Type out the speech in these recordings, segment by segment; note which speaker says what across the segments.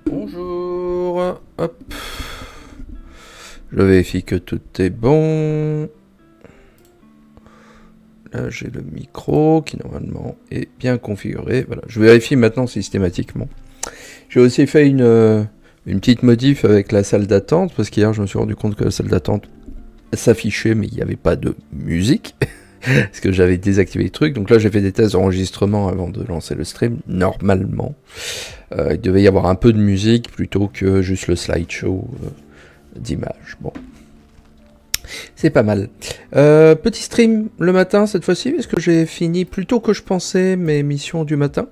Speaker 1: Bonjour. Hop. Je vérifie que tout est bon. Là, j'ai le micro qui normalement est bien configuré. Voilà, je vérifie maintenant systématiquement. J'ai aussi fait une petite modif avec la salle d'attente parce qu'hier je me suis rendu compte que la salle d'attente s'affichait mais il n'y avait pas de musique parce que j'avais désactivé les trucs. Donc là, j'ai fait des tests d'enregistrement avant de lancer le stream. Normalement, il devait y avoir un peu de musique plutôt que juste le slideshow d'images. Bon. C'est pas mal. Petit stream le matin cette fois-ci, parce que j'ai fini plus tôt que je pensais mes missions du matin.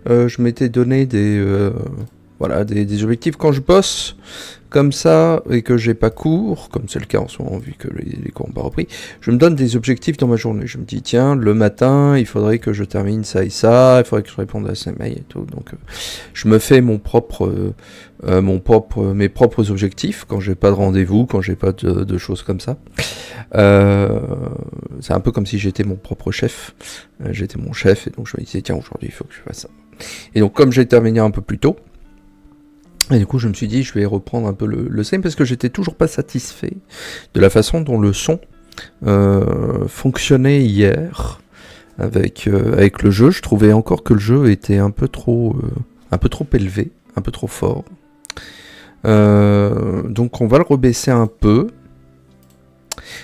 Speaker 1: Je m'étais donné des objectifs quand je bosse comme ça et que j'ai pas cours, comme c'est le cas en ce moment vu que les cours n'ont pas repris. Je me donne des objectifs dans ma journée. Je me dis tiens, le matin, il faudrait que je termine ça et ça, il faudrait que je réponde à ces mails et tout. Donc je me fais mes propres objectifs quand j'ai pas de rendez-vous, quand j'ai pas de choses comme ça. C'est un peu comme si j'étais mon propre chef. J'étais mon chef et donc je me disais tiens, aujourd'hui il faut que je fasse ça. Et donc comme j'ai terminé un peu plus tôt, et du coup je me suis dit je vais reprendre un peu le stream parce que j'étais toujours pas satisfait de la façon dont le son fonctionnait hier avec le jeu. Je trouvais encore que le jeu était un peu trop élevé, un peu trop fort. Donc on va le rebaisser un peu.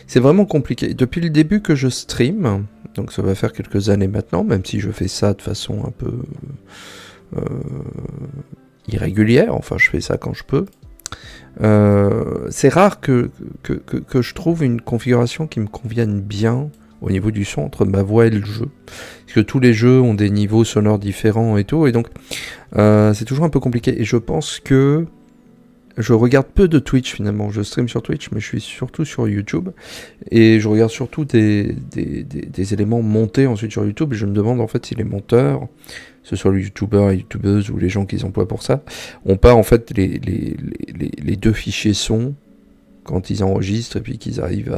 Speaker 1: C'est vraiment compliqué. Depuis le début que je stream, donc ça va faire quelques années maintenant, même si je fais ça de façon un peu irrégulière, enfin je fais ça quand je peux. C'est rare que je trouve une configuration qui me convienne bien au niveau du son entre ma voix et le jeu. Parce que tous les jeux ont des niveaux sonores différents et tout, et donc c'est toujours un peu compliqué. Et je pense que je regarde peu de Twitch finalement, je stream sur Twitch, mais je suis surtout sur YouTube, et je regarde surtout des éléments montés ensuite sur YouTube, et je me demande en fait si les monteurs, que ce soit les youtubeurs et youtubeuses ou les gens qui s'emploient pour ça, ont pas en fait les deux fichiers son quand ils enregistrent et puis qu'ils arrivent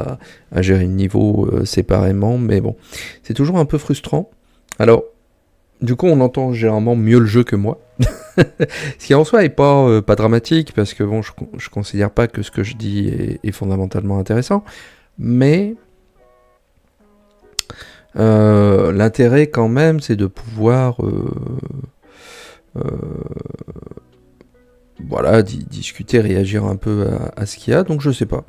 Speaker 1: à gérer le niveau séparément, mais bon, c'est toujours un peu frustrant. Alors, du coup, on entend généralement mieux le jeu que moi. Ce qui en soi est pas dramatique, parce que bon, je considère pas que ce que je dis est fondamentalement intéressant, mais l'intérêt quand même, c'est de pouvoir discuter, réagir un peu à ce qu'il y a, donc je sais pas.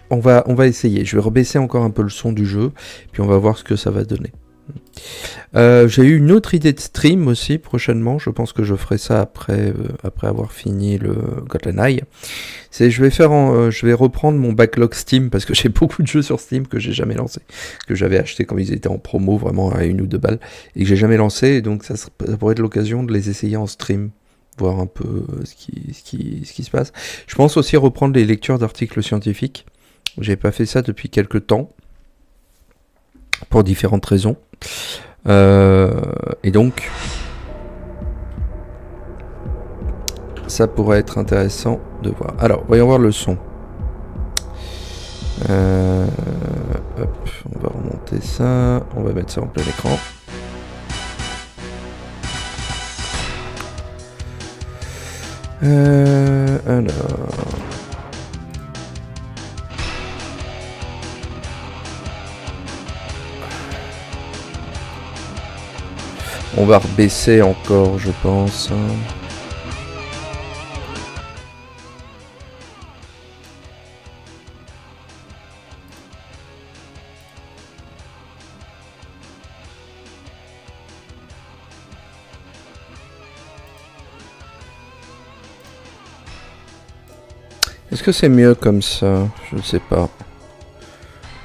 Speaker 1: On va essayer, je vais rebaisser encore un peu le son du jeu, puis on va voir ce que ça va donner. J'ai eu une autre idée de stream aussi prochainement, je pense que je ferai ça après avoir fini le GoldenEye. Je vais reprendre mon backlog Steam, parce que j'ai beaucoup de jeux sur Steam que j'ai jamais lancé, que j'avais acheté quand ils étaient en promo vraiment à 1 ou 2 balles, et que j'ai jamais lancé, et donc ça pourrait être l'occasion de les essayer en stream, voir un peu ce qui se passe. Je pense aussi reprendre les lectures d'articles scientifiques. J'ai pas fait ça depuis quelques temps, pour différentes raisons. Et donc, ça pourrait être intéressant de voir. Alors, voyons voir le son. Hop, on va remonter ça. On va mettre ça en plein écran. Alors... On va rebaisser encore, je pense. Est-ce que c'est mieux comme ça? Je ne sais pas.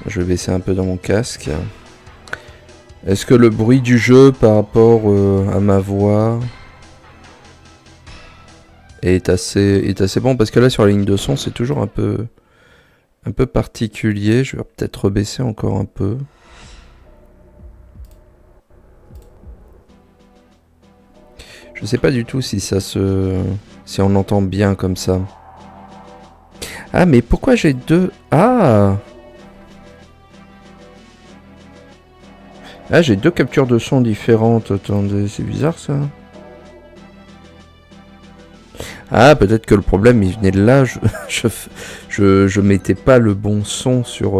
Speaker 1: Je vais baisser un peu dans mon casque. Est-ce que le bruit du jeu par rapport à ma voix est assez bon? Parce que là sur la ligne de son c'est toujours un peu particulier. Je vais peut-être rebaisser encore un peu. Je sais pas du tout si si on entend bien comme ça. Ah mais pourquoi j'ai deux... Ah Ah, j'ai 2 captures de son différentes. Attendez, c'est bizarre ça. Ah, peut-être que le problème il venait de là. Je mettais pas le bon son sur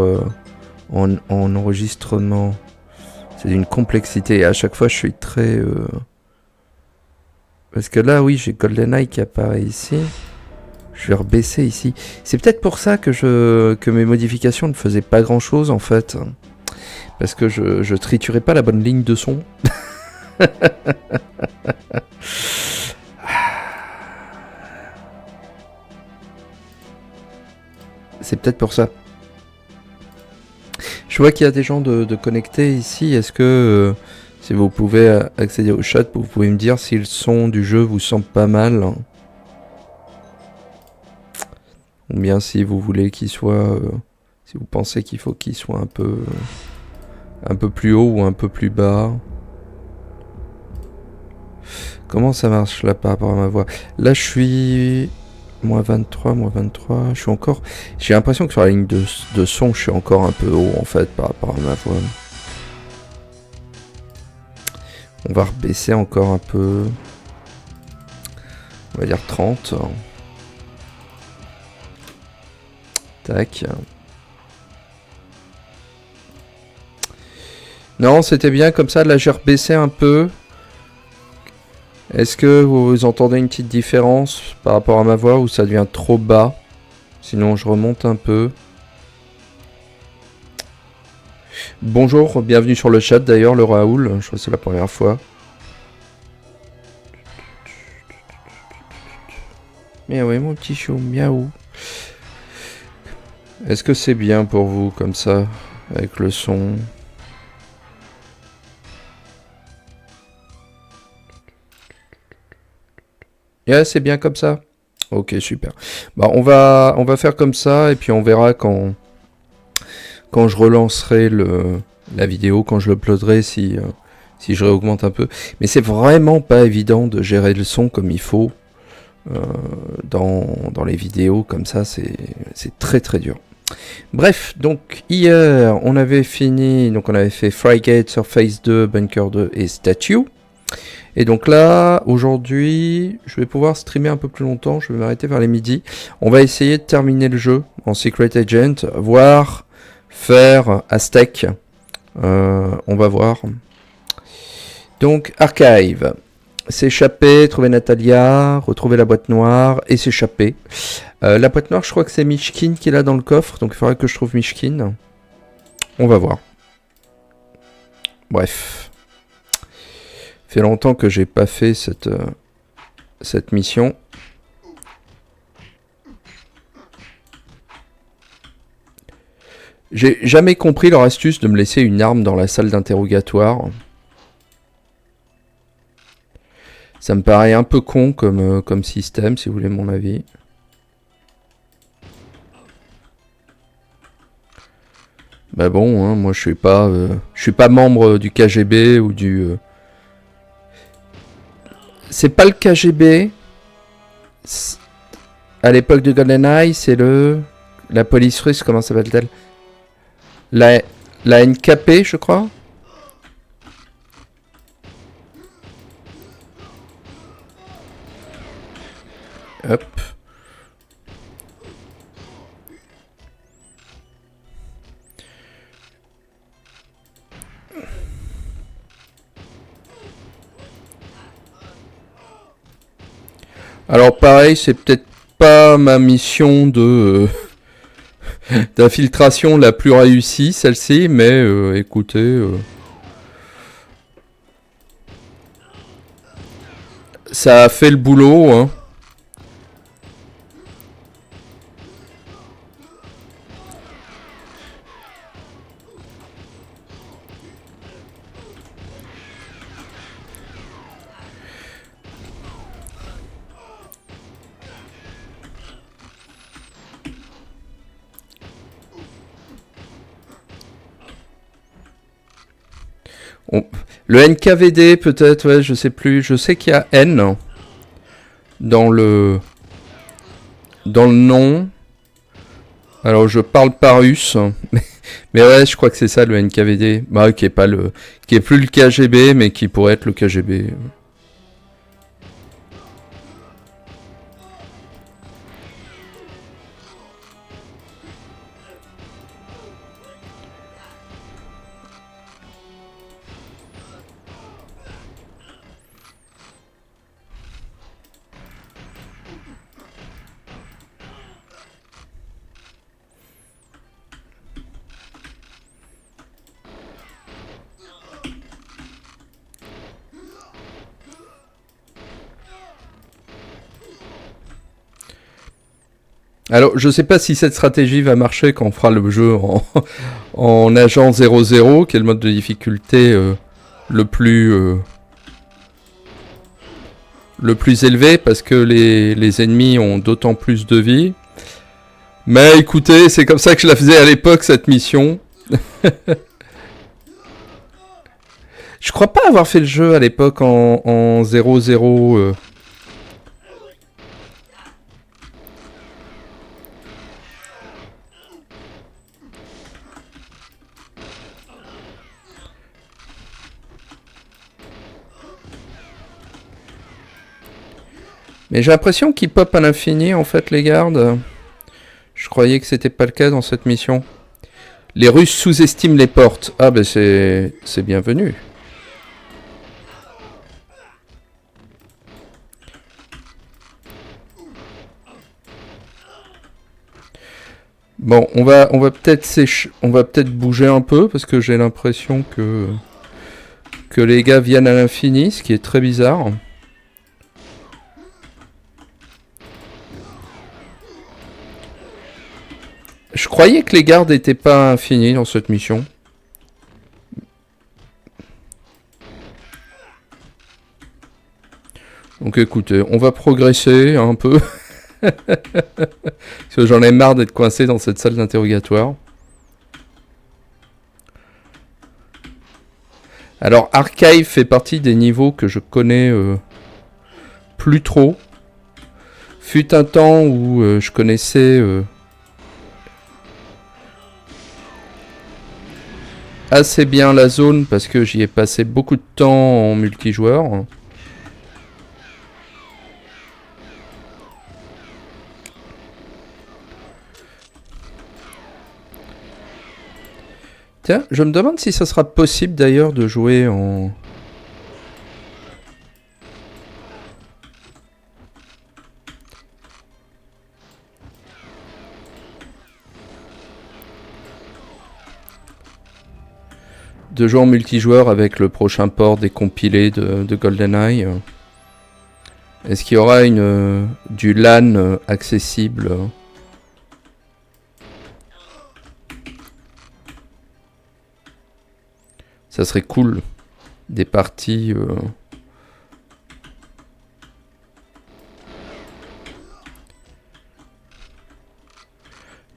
Speaker 1: en enregistrement. C'est d'une complexité. Et à chaque fois, je suis très. Parce que là, oui, j'ai GoldenEye qui apparaît ici. Je vais rebaisser ici. C'est peut-être pour ça que mes modifications ne faisaient pas grand-chose en fait. Parce que je triturais pas la bonne ligne de son. C'est peut-être pour ça. Je vois qu'il y a des gens de connectés ici. Est-ce que si vous pouvez accéder au chat, vous pouvez me dire si le son du jeu vous semble pas mal, ou bien si vous voulez qu'il soit, si vous pensez qu'il faut qu'il soit un peu plus haut ou un peu plus bas. Comment ça marche là par rapport à ma voix? Là je suis moins 23, je suis encore... J'ai l'impression que sur la ligne de son, je suis encore un peu haut en fait par rapport à ma voix. On va rebaisser encore un peu. On va dire 30. Tac. Non, c'était bien comme ça. Là, j'ai rebaissé un peu. Est-ce que vous entendez une petite différence par rapport à ma voix ou ça devient trop bas? Sinon, je remonte un peu. Bonjour, bienvenue sur le chat d'ailleurs, le Raoul. Je crois que c'est la première fois. Miaou, mon petit chou, miaou. Est-ce que c'est bien pour vous comme ça, avec le son? Yeah, c'est bien comme ça. Ok, super. Bah, on va faire comme ça et puis on verra quand je relancerai la vidéo, quand je l'uploaderai, si je réaugmente un peu. Mais c'est vraiment pas évident de gérer le son comme il faut dans les vidéos comme ça. C'est très très dur. Bref, donc hier on avait fini, donc on avait fait Frigate, Surface 2, Bunker 2 et Statue. Et donc là, aujourd'hui, je vais pouvoir streamer un peu plus longtemps, je vais m'arrêter vers les midis. On va essayer de terminer le jeu en Secret Agent, voire faire Aztec. On va voir. Donc, Archive. S'échapper, trouver Natalia, retrouver la boîte noire et s'échapper. La boîte noire, je crois que c'est Mishkin qui l'a dans le coffre, donc il faudra que je trouve Mishkin. On va voir. Bref. Fait longtemps que j'ai pas fait cette mission. J'ai jamais compris leur astuce de me laisser une arme dans la salle d'interrogatoire. Ça me paraît un peu con comme système, si vous voulez mon avis. Bah bon, hein, moi je suis pas membre du KGB ou du... C'est pas le KGB. À l'époque de GoldenEye, c'est la police russe, comment s'appelle-t-elle? La NKP, je crois. Hop. Alors pareil, c'est peut-être pas ma mission d'infiltration la plus réussie, celle-ci, mais écoutez... ça a fait le boulot, hein. Le NKVD peut-être, ouais, je sais plus. Je sais qu'il y a N dans le nom. Alors je parle pas russe, mais ouais, je crois que c'est ça le NKVD. Bah, qui est plus le KGB, mais qui pourrait être le KGB. Alors, je sais pas si cette stratégie va marcher quand on fera le jeu en agent 0-0, qui est le mode de difficulté le plus élevé, parce que les ennemis ont d'autant plus de vie. Mais écoutez, c'est comme ça que je la faisais à l'époque, cette mission. Je crois pas avoir fait le jeu à l'époque en 0-0. Mais j'ai l'impression qu'ils pop à l'infini, en fait, les gardes. Je croyais que c'était pas le cas dans cette mission. Les Russes sous-estiment les portes. Ah ben c'est bienvenu. Bon, on va peut-être bouger un peu parce que j'ai l'impression que les gars viennent à l'infini, ce qui est très bizarre. Je croyais que les gardes n'étaient pas infinis dans cette mission. Donc écoutez, on va progresser un peu. Parce que j'en ai marre d'être coincé dans cette salle d'interrogatoire. Alors Archive fait partie des niveaux que je connais plus trop. Fut un temps où je connaissais assez bien la zone parce que j'y ai passé beaucoup de temps en multijoueur. Tiens, je me demande si ça sera possible d'ailleurs de jouer en... de jouer en multijoueur avec le prochain port décompilé de GoldenEye. Est-ce qu'il y aura du LAN accessible ? Ça serait cool. Des parties...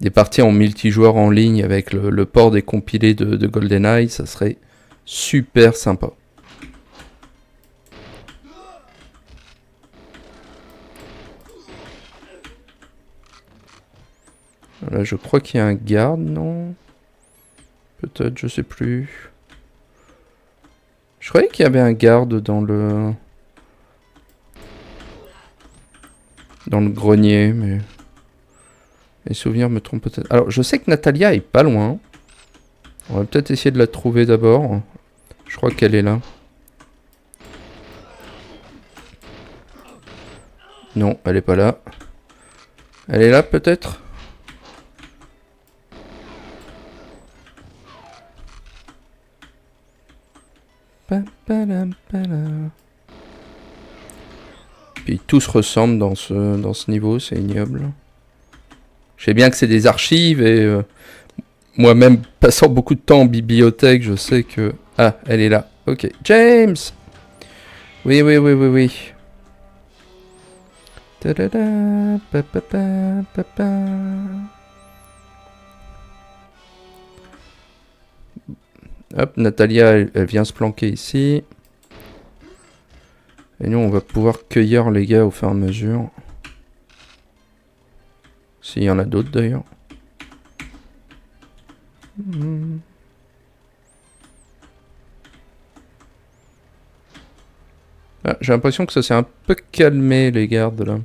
Speaker 1: Des parties en multijoueur en ligne avec le port décompilé de GoldenEye, ça serait super sympa. Là, je crois qu'il y a un garde, non ? Peut-être, je sais plus. Je croyais qu'il y avait un garde dans le grenier, mais mes souvenirs me trompent peut-être. Alors, je sais que Natalia est pas loin. On va peut-être essayer de la trouver d'abord. Je crois qu'elle est là. Non, elle est pas là. Elle est là, peut-être ? Puis tous se ressemblent dans ce niveau, c'est ignoble. Je sais bien que c'est des archives et moi-même passant beaucoup de temps en bibliothèque, je sais que... Ah, elle est là. Ok. James! Oui. Ta-da-da, pa-pa-pa. Hop, Natalia, elle vient se planquer ici. Et nous, on va pouvoir cueillir les gars au fur et à mesure. S'il y en a d'autres, d'ailleurs. Ah, j'ai l'impression que ça s'est un peu calmé, les gardes, là.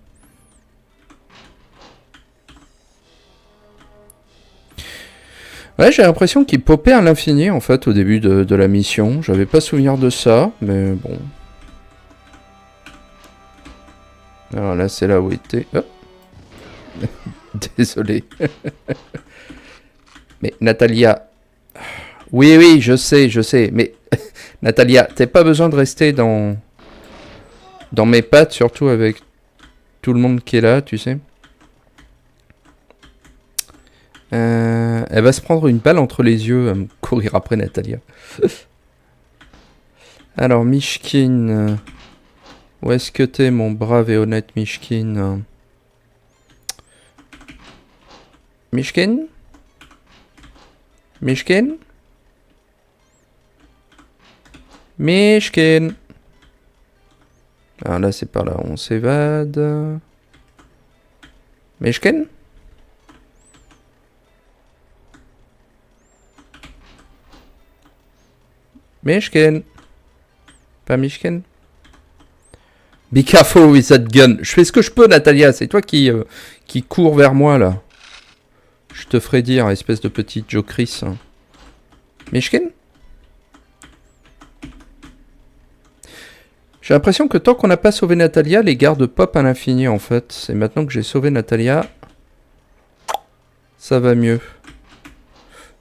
Speaker 1: Ouais, j'ai l'impression qu'il popait à l'infini, en fait, au début de la mission. J'avais pas souvenir de ça, mais bon. Alors là, c'est là où était... Oh. Désolé. Mais Natalia... Oui, oui, je sais. Mais Natalia, t'as pas besoin de rester dans mes pattes, surtout avec tout le monde qui est là, tu sais. Elle va se prendre une balle entre les yeux à me courir après Natalia. Alors, Mishkin... Où est-ce que t'es, mon brave et honnête Mishkin? Mishkin? Mishkin? Mishkin! Alors là, c'est par là, on s'évade. Mishkin? Mishkin? Pas Mishkin? Be careful with that gun. Je fais ce que je peux, Natalia. C'est toi qui cours vers moi, là. Je te ferai dire, espèce de petite jocrisse. Mishkin? J'ai l'impression que tant qu'on n'a pas sauvé Natalia, les gardes pop à l'infini, en fait. C'est maintenant que j'ai sauvé Natalia, ça va mieux.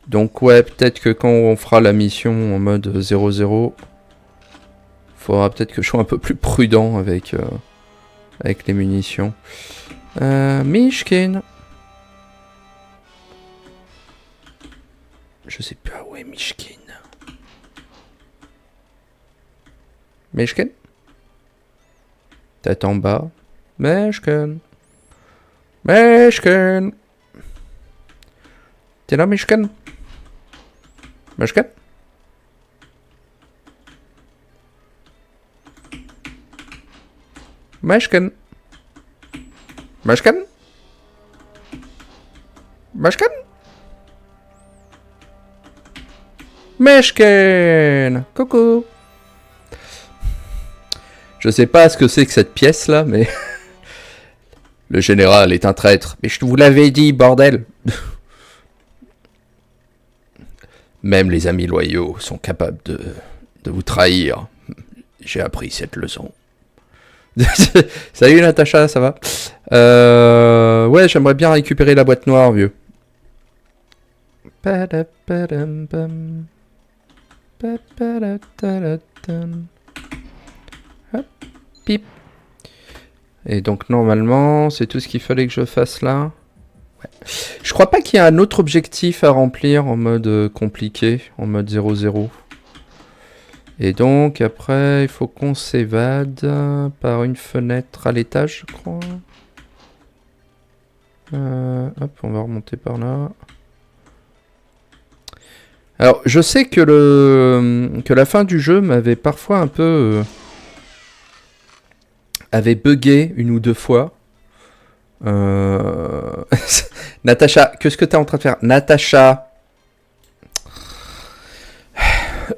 Speaker 1: Donc ouais, peut-être que quand on fera la mission en mode 0-0, faudra peut-être que je sois un peu plus prudent avec les munitions. Mishkin. Je sais pas où est Mishkin. Mishkin? Tête en bas. Mishkin. Mishkin. T'es là, Mishkin? Mishkin? Mishkin? Mishkin? Mishkin? Mishkin! Coucou! Je sais pas ce que c'est que cette pièce là, mais... Le général est un traître. Mais je vous l'avais dit, bordel! Même les amis loyaux sont capables de vous trahir. J'ai appris cette leçon. Salut Natacha, ça va? Ouais, j'aimerais bien récupérer la boîte noire, vieux. Hop, pip. Et donc normalement, c'est tout ce qu'il fallait que je fasse là. Ouais. Je crois pas qu'il y a un autre objectif à remplir en mode compliqué, en mode 0-0. Et donc après, il faut qu'on s'évade par une fenêtre à l'étage, je crois. Hop, on va remonter par là. Alors, je sais que la fin du jeu m'avait parfois un peu... avait bugué une ou deux fois. Natacha, qu'est-ce que t'es en train de faire? Natacha!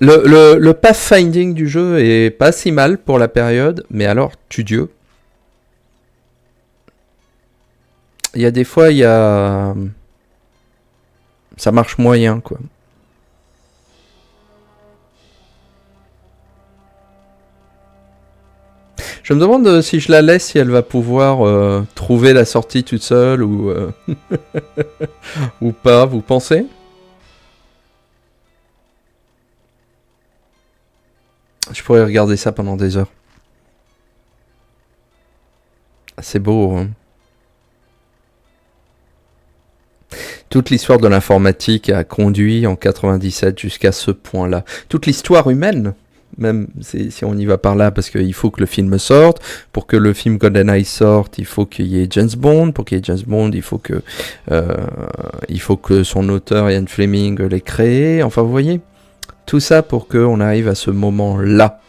Speaker 1: Le pathfinding du jeu est pas si mal pour la période, mais alors, Dieu. Il y a des fois, ça marche moyen, quoi. Je me demande si je la laisse, si elle va pouvoir trouver la sortie toute seule ou, ou pas, vous pensez? Je pourrais regarder ça pendant des heures. C'est beau, hein. Toute l'histoire de l'informatique a conduit en 97 jusqu'à ce point-là. Toute l'histoire humaine, même si on y va par là, parce qu'il faut que le film sorte. Pour que le film GoldenEye sorte, il faut qu'il y ait James Bond. Pour qu'il y ait James Bond, il faut que son auteur, Ian Fleming, l'ait créé. Enfin, vous voyez, tout ça pour qu'on arrive à ce moment-là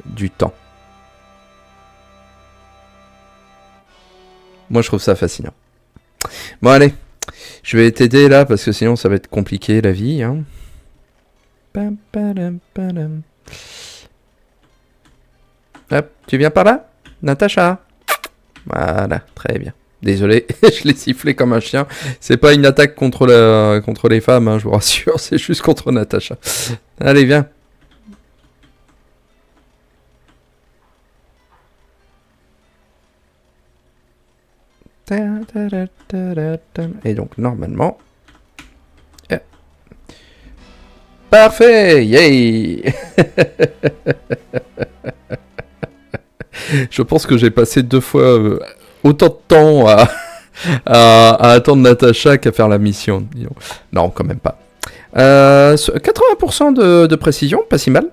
Speaker 1: du temps. Moi, je trouve ça fascinant. Bon, allez. Je vais t'aider là parce que sinon ça va être compliqué la vie. Hein. Pam, padam, padam. Hop, tu viens par là, Natacha? Voilà, très bien. Désolé, je l'ai sifflé comme un chien. C'est pas une attaque contre les femmes, hein, je vous rassure, c'est juste contre Natacha. Allez, viens. Et donc, normalement... Parfait, yay. Je pense que j'ai passé 2 fois autant de temps à attendre Natacha qu'à faire la mission. Non, quand même pas. 80% de précision, pas si mal.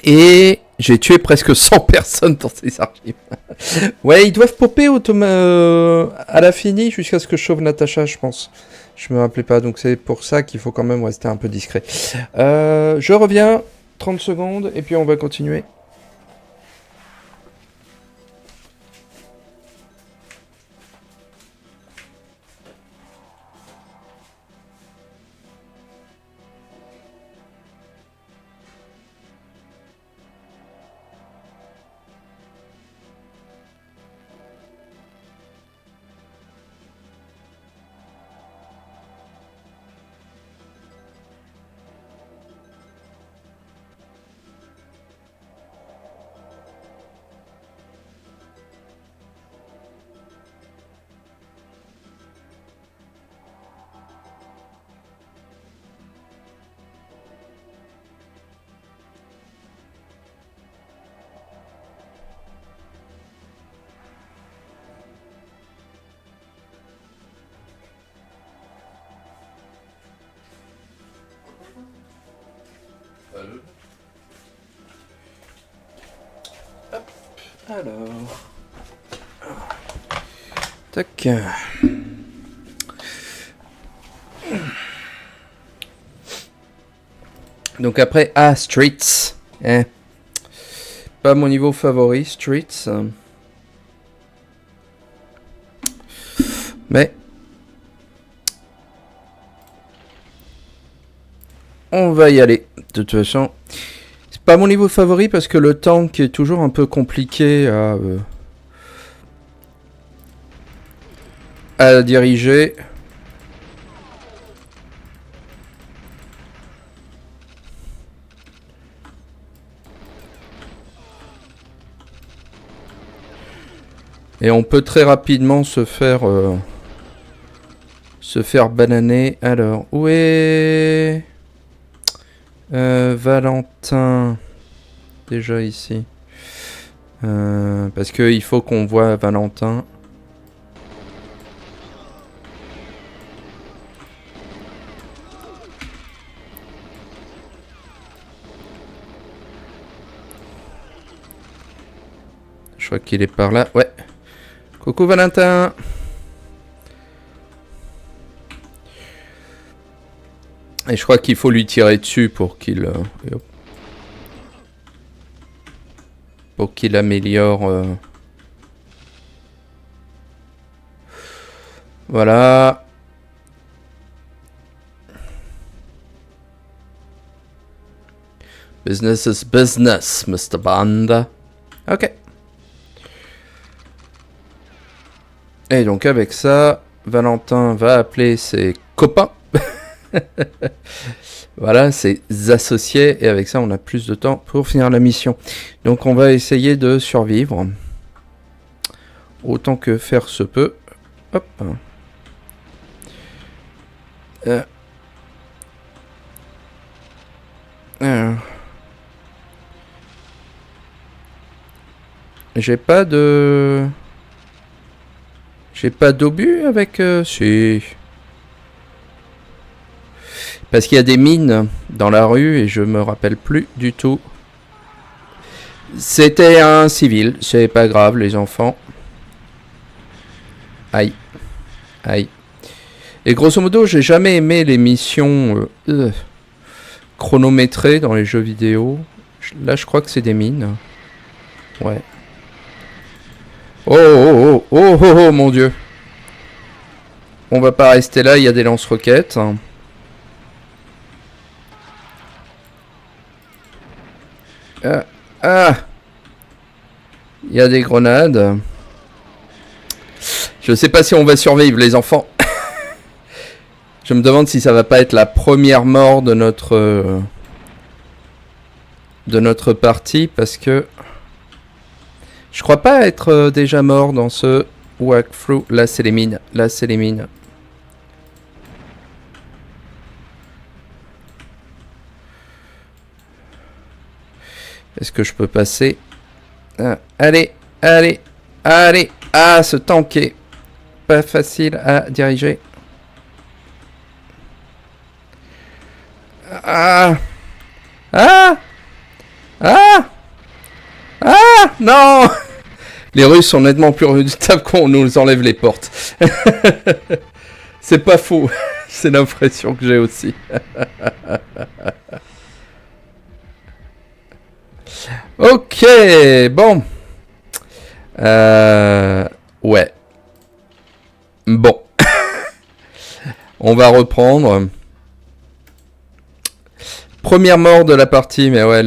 Speaker 1: Et j'ai tué presque 100 personnes dans ces archives. Ouais, ils doivent popper à l'infini jusqu'à ce que je sauve Natacha, je pense. Je me rappelais pas, donc c'est pour ça qu'il faut quand même rester un peu discret. Je reviens, 30 secondes, et puis on va continuer. Hop, alors... Tac. Donc après, Streets. Pas mon niveau favori, Streets. Mais... on va y aller. De toute façon, c'est pas mon niveau favori parce que le tank est toujours un peu compliqué à diriger. Et on peut très rapidement se faire bananer. Alors, où est Valentin? Déjà ici. Parce qu'il faut qu'on voit Valentin. Je crois qu'il est par là. Ouais. Coucou Valentin. Et je crois qu'il faut lui tirer dessus pour qu'il améliore. Voilà. Business is business, Mr. Banda. Ok. Et donc avec ça, Valentin va appeler ses copains. Voilà, ses associés. Et avec ça, on a plus de temps pour finir la mission. Donc on va essayer de survivre. Autant que faire se peut. Hop. J'ai pas d'obus avec... Si... Parce qu'il y a des mines dans la rue et je me rappelle plus du tout. C'était un civil, c'est pas grave les enfants. Aïe. Aïe. Et grosso modo, j'ai jamais aimé les missions chronométrées dans les jeux vidéo. Là, je crois que c'est des mines. Ouais. Oh, oh, oh, oh, oh, oh, mon Dieu. On va pas rester là, il y a des lance-roquettes. Ah, il y a des grenades. Je sais pas si on va survivre, les enfants. Je me demande si ça va pas être la première mort de notre partie, parce que je crois pas être déjà mort dans ce walkthrough. Là, c'est les mines. Là, c'est les mines. Est-ce que je peux passer? Allez, allez, allez. Ah, ce tank est pas facile à diriger. Ah, ah, ah, ah, non. Les Russes sont nettement plus redoutables qu'on nous enlève les portes. C'est pas faux. C'est l'impression que j'ai aussi. Ok, bon. Ouais. Bon. On va reprendre. Première mort de la partie, mais ouais,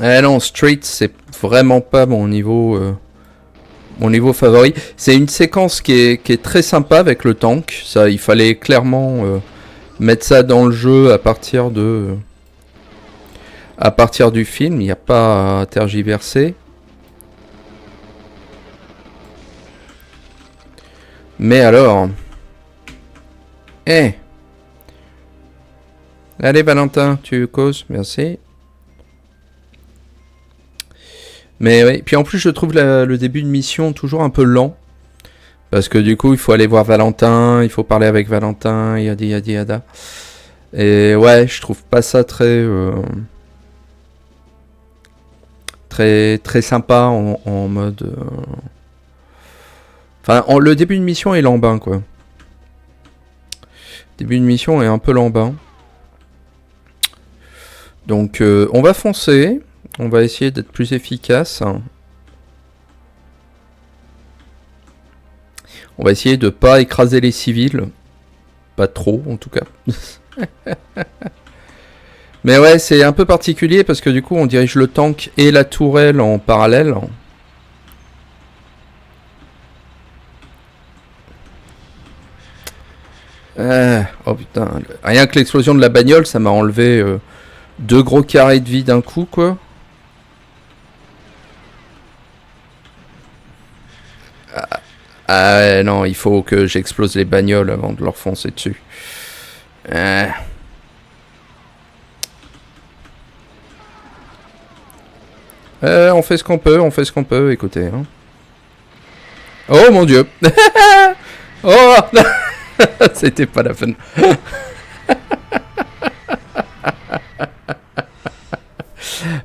Speaker 1: Eh non, Street, c'est vraiment pas mon niveau favori. C'est une séquence qui est très sympa avec le tank. Ça, il fallait clairement mettre ça dans le jeu à partir du film. Il n'y a pas à tergiverser. Mais alors... Eh Allez Valentin, tu causes, merci. Mais oui, puis en plus je trouve le début de mission toujours un peu lent. Parce que du coup il faut aller voir Valentin, il faut parler avec Valentin, yadi yadi yada. Et ouais, je trouve pas ça très sympa en mode... Enfin, le début de mission est lambin quoi. Le début de mission est un peu lambin. Donc on va foncer. On va essayer d'être plus efficace. On va essayer de pas écraser les civils. Pas trop, en tout cas. Mais ouais, c'est un peu particulier parce que du coup, on dirige le tank et la tourelle en parallèle. Oh putain. Rien que l'explosion de la bagnole, ça m'a enlevé 2 gros carrés de vie d'un coup, quoi. Ah non, il faut que j'explose les bagnoles avant de leur foncer dessus. On fait ce qu'on peut, écoutez. Hein. Oh mon dieu. Oh c'était pas la peine.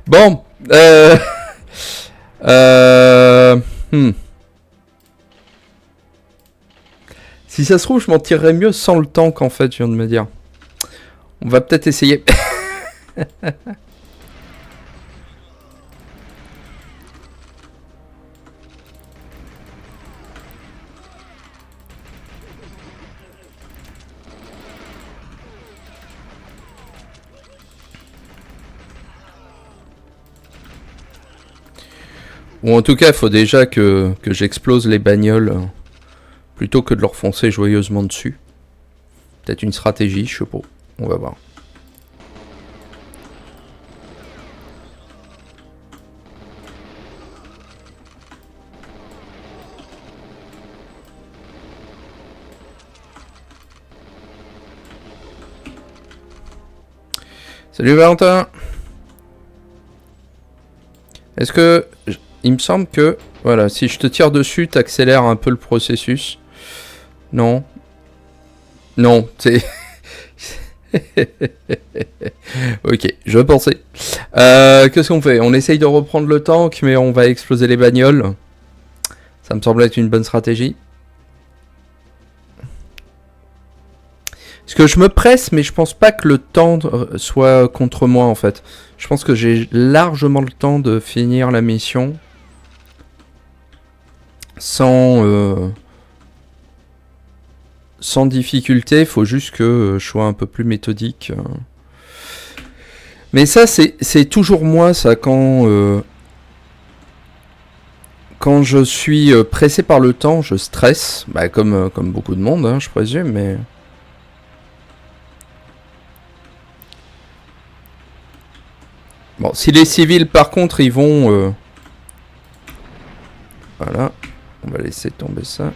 Speaker 1: Bon. Si ça se trouve, je m'en tirerais mieux sans le tank, en fait, je viens de me dire. On va peut-être essayer. Ou en tout cas, il faut déjà que j'explose les bagnoles plutôt que de leur foncer joyeusement dessus. Peut-être une stratégie, je sais pas. On va voir. Salut Valentin. Est-ce que... Il me semble que... Voilà, si je te tire dessus, t'accélères un peu le processus. Non. Non, c'est... Ok, je pensais. Qu'est-ce qu'on fait? On essaye de reprendre le tank, mais on va exploser les bagnoles. Ça me semble être une bonne stratégie. Parce que je me presse, mais je pense pas que le temps soit contre moi, en fait. Je pense que j'ai largement le temps de finir la mission sans difficulté. Il faut juste que je sois un peu plus méthodique. Mais ça, c'est toujours moi, ça, quand je suis pressé par le temps, je stresse. Bah, comme beaucoup de monde, hein, je présume, mais... Bon, si les civils, par contre, ils vont... Voilà. On va laisser tomber ça.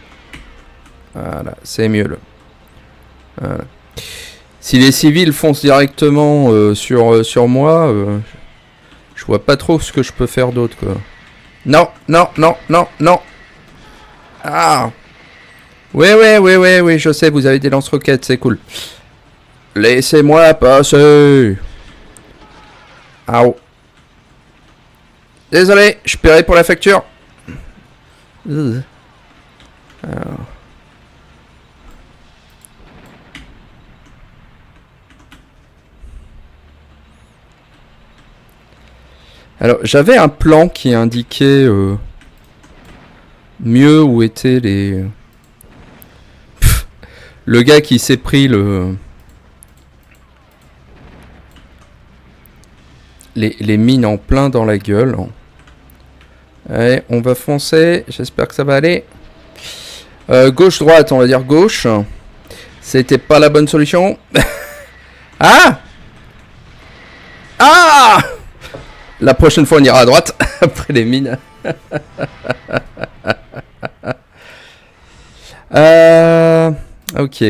Speaker 1: Voilà, c'est mieux, là. Voilà. Si les civils foncent directement sur moi, je vois pas trop ce que je peux faire d'autre, quoi. Non, non, non, non, non. Ah. Oui, je sais, vous avez des lance-roquettes, c'est cool. Laissez-moi passer. Au. Désolé, je paierai pour la facture. Alors, j'avais un plan qui indiquait mieux où étaient les... le gars qui s'est pris les mines en plein dans la gueule. Allez, on va foncer. J'espère que ça va aller. Gauche-droite, on va dire gauche. C'était pas la bonne solution. Ah! Ah! La prochaine fois, on ira à droite. Après les mines. Ok.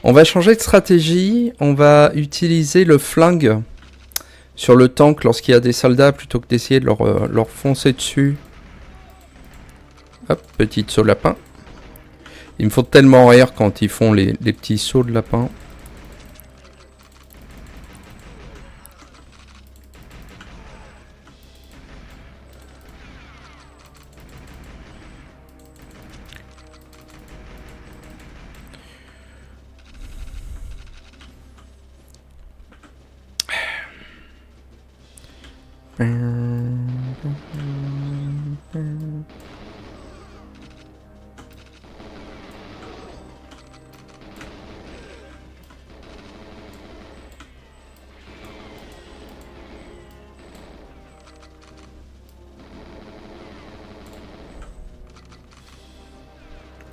Speaker 1: On va changer de stratégie. On va utiliser le flingue sur le tank lorsqu'il y a des soldats plutôt que d'essayer de leur foncer dessus. Hop, petite saut de lapin. Il me faut tellement rire quand ils font les petits sauts de lapin.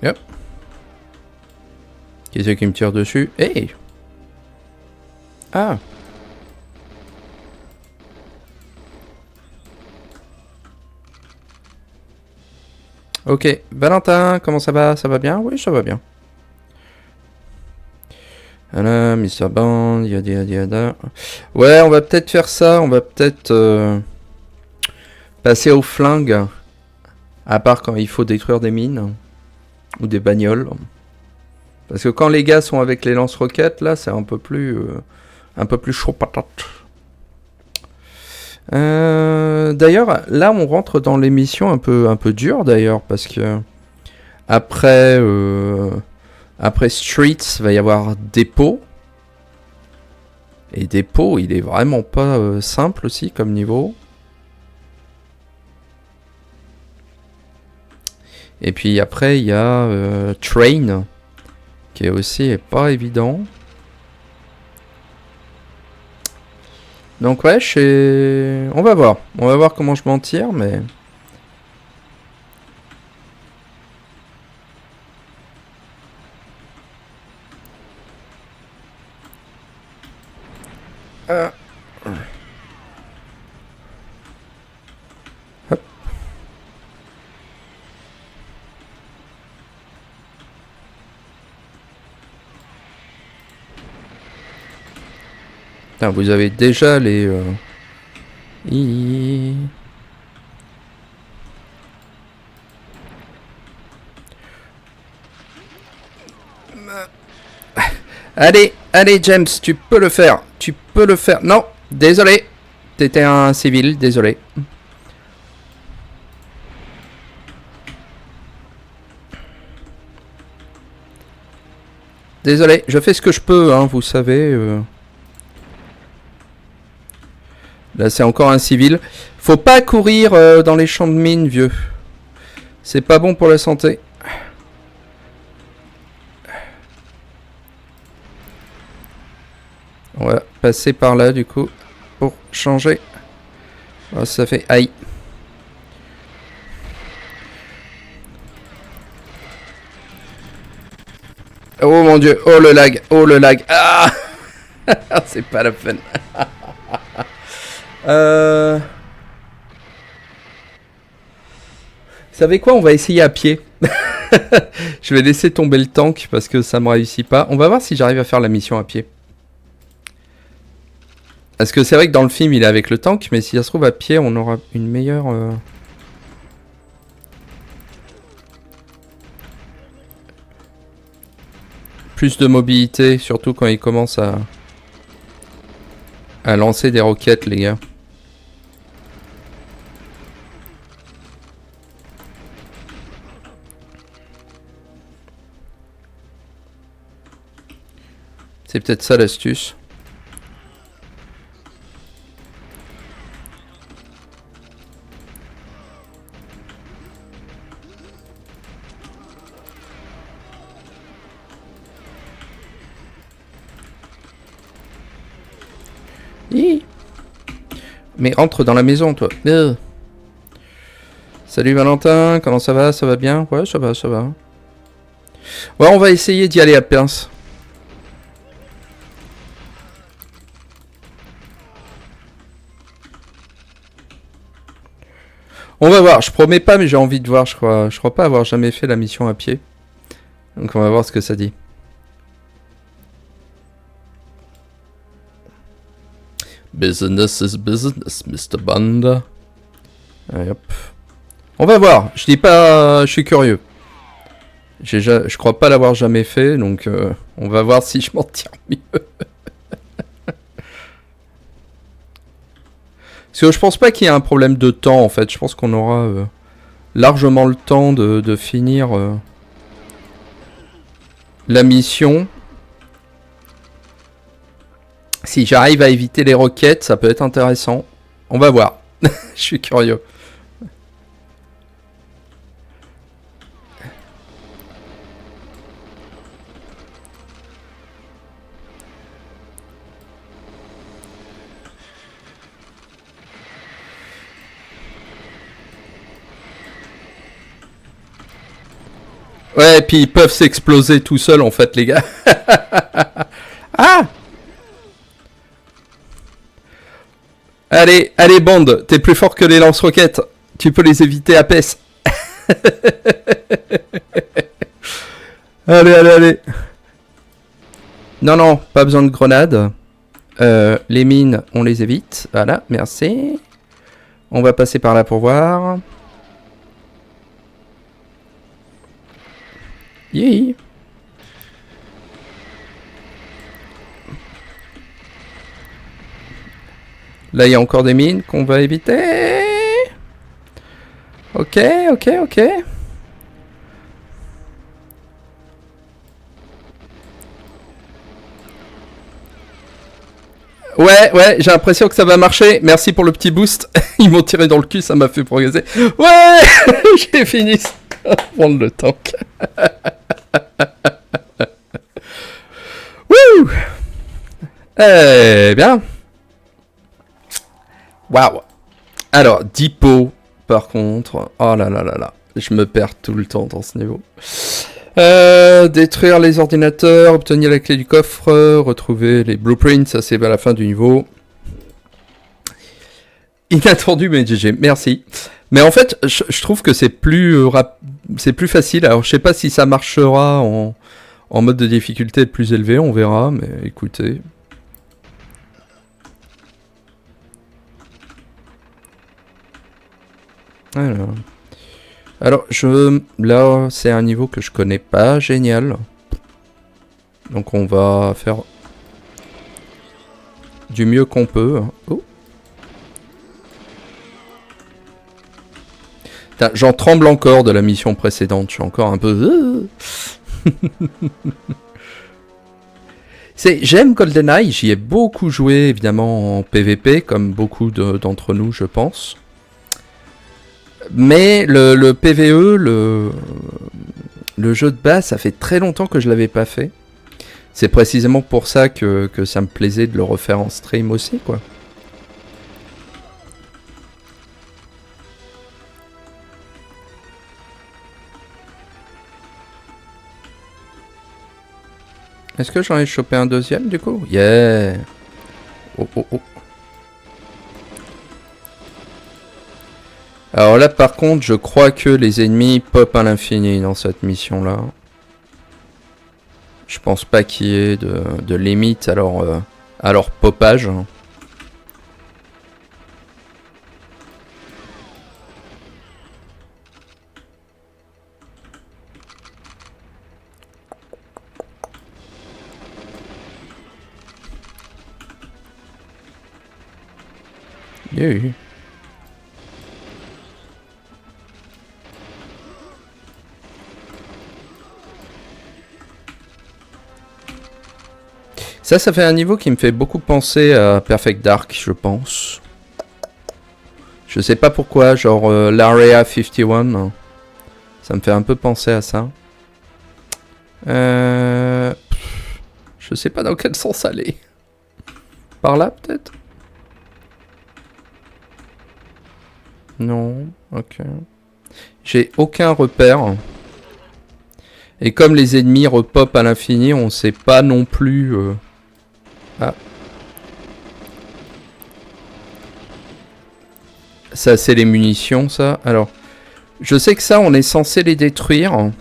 Speaker 1: Yep. Qui c'est qui me tire dessus? Hey! Ah! Ok, Valentin, comment ça va? Ça va bien? Oui, ça va bien. Voilà, Mr. Band, yada yada yada. Ouais, on va peut-être faire ça, on va peut-être passer au flingue. À part quand il faut détruire des mines. Ou des bagnoles. Parce que quand les gars sont avec les lance-roquettes, là, c'est un peu plus chaud patate. D'ailleurs, là, on rentre dans l'émission un peu dure, d'ailleurs, parce que après Streets, va y avoir Dépôt. Et Dépôt, il est vraiment pas simple aussi comme niveau. Et puis après, il y a Train, qui est aussi pas évident. Donc ouais, on va voir. On va voir comment je m'en tire, mais... Hop. Putain, vous avez déjà les... Allez, allez James, tu peux le faire. Tu peux le faire. Non, désolé. T'étais un civil, désolé. Désolé, je fais ce que je peux, hein, vous savez. Là, c'est encore un civil. Faut pas courir dans les champs de mine, vieux. C'est pas bon pour la santé. On va passer par là, du coup, pour changer. Oh, ça fait... Aïe. Oh mon dieu, oh le lag, oh le lag. Ah c'est pas la peine. Vous savez quoi, on va essayer à pied. Je vais laisser tomber le tank parce que ça me réussit pas. On va voir si j'arrive à faire la mission à pied. Parce que c'est vrai que dans le film il est avec le tank, mais si ça se trouve à pied on aura une meilleure... Plus de mobilité, surtout quand il commence à lancer des roquettes, les gars. C'est peut-être ça l'astuce. Mais entre dans la maison, toi. Salut Valentin, comment ça va? Ça va bien? Ouais, ça va, ça va. Ouais, on va essayer d'y aller à pince. On va voir, je promets pas, mais j'ai envie de voir, je crois. Je crois pas avoir jamais fait la mission à pied. Donc on va voir ce que ça dit. Business is business, Mr. Banda. Allez, hop. On va voir, je dis pas... je suis curieux. Je crois pas l'avoir jamais fait, donc on va voir si je m'en tire mieux. Parce que je pense pas qu'il y ait un problème de temps, en fait. Je pense qu'on aura largement le temps de finir la mission. Si j'arrive à éviter les roquettes, ça peut être intéressant. On va voir. Je suis curieux. Ouais, et puis ils peuvent s'exploser tout seuls, en fait, les gars. Ah! Allez, allez, Bond, t'es plus fort que les lance-roquettes. Tu peux les éviter à pèse. Allez, allez, allez. Non, non, pas besoin de grenades. Les mines, on les évite. Voilà, merci. On va passer par là pour voir. Yeah. Là, il y a encore des mines qu'on va éviter. Ok, ok, ok. Ouais, ouais, j'ai l'impression que ça va marcher. Merci pour le petit boost. Ils m'ont tiré dans le cul, ça m'a fait progresser. Ouais, j'ai fini sans prendre le tank. Wouh. Eh bien. Waouh. Alors, 10 pots, par contre. Oh là là là là. Je me perds tout le temps dans ce niveau. Détruire les ordinateurs, obtenir la clé du coffre, retrouver les blueprints, ça c'est à la fin du niveau. Inattendu mais GG, merci. Mais en fait, je trouve que c'est plus facile. Alors je sais pas si ça marchera en mode de difficulté plus élevé, on verra, mais écoutez. Alors, là, c'est un niveau que je connais pas, génial. Donc on va faire du mieux qu'on peut. Oh. J'en tremble encore de la mission précédente. Je suis encore un peu... J'aime GoldenEye. J'y ai beaucoup joué, évidemment, en PvP, comme beaucoup d'entre nous, je pense. Mais le PvE, le jeu de base, ça fait très longtemps que je l'avais pas fait. C'est précisément pour ça que ça me plaisait de le refaire en stream aussi, quoi. Est-ce que j'en ai chopé un deuxième, du coup? Yeah! Oh, oh, oh. Alors là, par contre, je crois que les ennemis pop à l'infini dans cette mission-là. Je pense pas qu'il y ait de limite à leur popage. Yeah. Ça fait un niveau qui me fait beaucoup penser à Perfect Dark, je pense. Je sais pas pourquoi, genre l'Area 51. Ça me fait un peu penser à ça. Je sais pas dans quel sens aller. Par là, peut-être? Non, ok. J'ai aucun repère. Et comme les ennemis repopent à l'infini, on sait pas non plus... Ah. Ça, c'est les munitions, ça. Alors, je sais que ça, on est censé les détruire.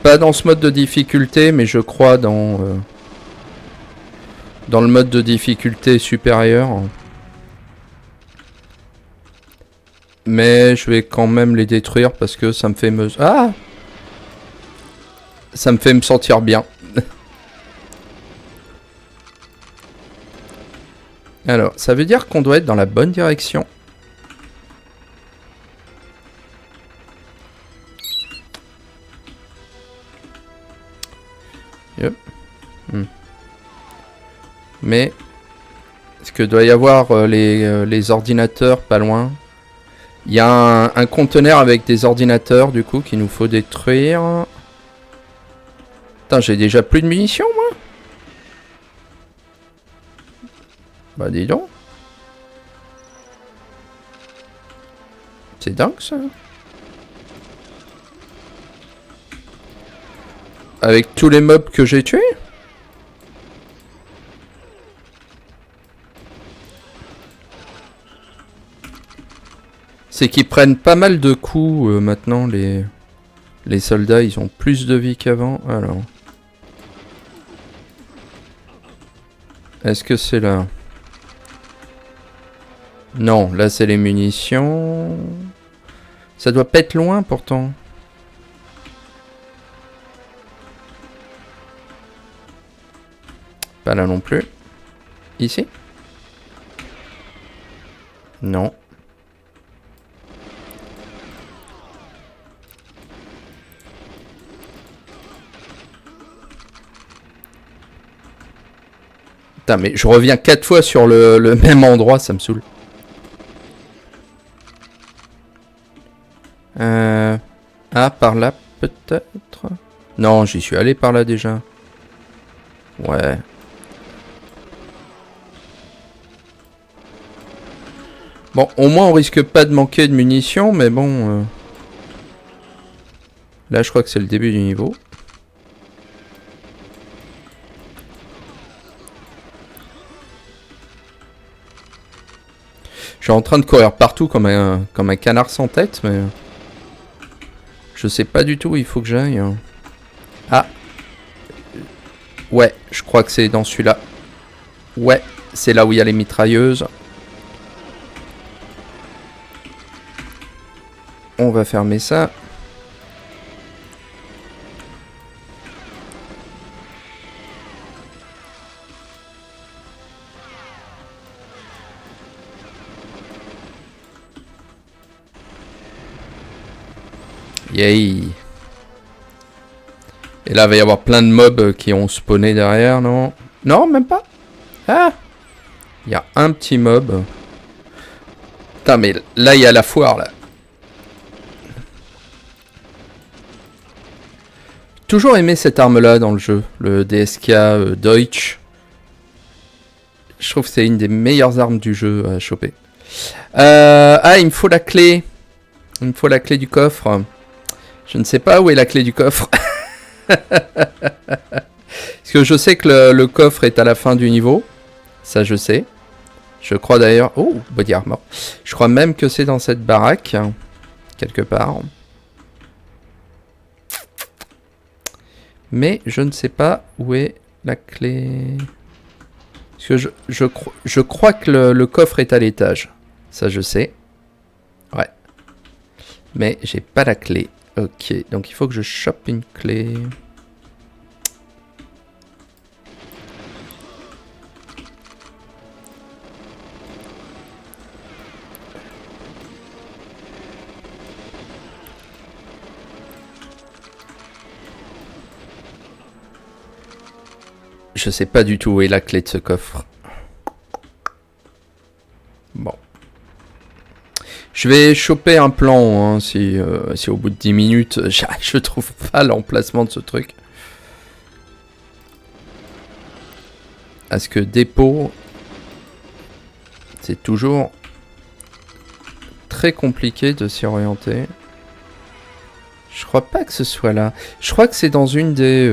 Speaker 1: Pas dans ce mode de difficulté, mais je crois dans le mode de difficulté supérieur. Mais je vais quand même les détruire parce que ça me fait me... Ah! Ça me fait me sentir bien. Alors, ça veut dire qu'on doit être dans la bonne direction. Yep. Mais, est-ce que doit y avoir les ordinateurs pas loin? Il y a un conteneur avec des ordinateurs, du coup, qu'il nous faut détruire. Putain, j'ai déjà plus de munitions, moi. Bah, dis donc. C'est dingue, ça. Avec tous les mobs que j'ai tués? C'est qu'ils prennent pas mal de coups maintenant, les soldats, ils ont plus de vie qu'avant. Alors. Est-ce que c'est là? Non, là c'est les munitions. Ça doit pas être loin pourtant. Pas là non plus. Ici? Non. Putain, mais je reviens 4 fois sur le même endroit, ça me saoule. Ah, par là, peut-être? Non, j'y suis allé par là déjà. Ouais. Bon, au moins on risque pas de manquer de munitions, mais bon... Là, je crois que c'est le début du niveau. Je suis en train de courir partout comme un canard sans tête, mais... Je sais pas du tout où il faut que j'aille. Ah. Ouais, je crois que c'est dans celui-là. Ouais, c'est là où il y a les mitrailleuses. On va fermer ça. Yay. Et là, il va y avoir plein de mobs qui ont spawné derrière, non? Non, même pas. Ah. Il y a un petit mob. Putain, mais là, il y a la foire, là. Toujours aimé cette arme-là dans le jeu. Le DSK Deutsch. Je trouve que c'est une des meilleures armes du jeu à choper. Ah, il me faut la clé. Il me faut la clé du coffre. Je ne sais pas où est la clé du coffre. Parce que je sais que le coffre est à la fin du niveau. Ça, je sais. Je crois d'ailleurs... Oh, body armor. Je crois même que c'est dans cette baraque. Quelque part. Mais je ne sais pas où est la clé... Parce que je crois que le coffre est à l'étage. Ça, je sais. Ouais. Mais j'ai pas la clé. Ok, donc il faut que je chope une clé. Je sais pas du tout où est la clé de ce coffre. Bon. Je vais choper un plan, hein, si au bout de 10 minutes, je trouve pas l'emplacement de ce truc. Parce que dépôt, c'est toujours très compliqué de s'y orienter. Je crois pas que ce soit là. Je crois que c'est dans une des...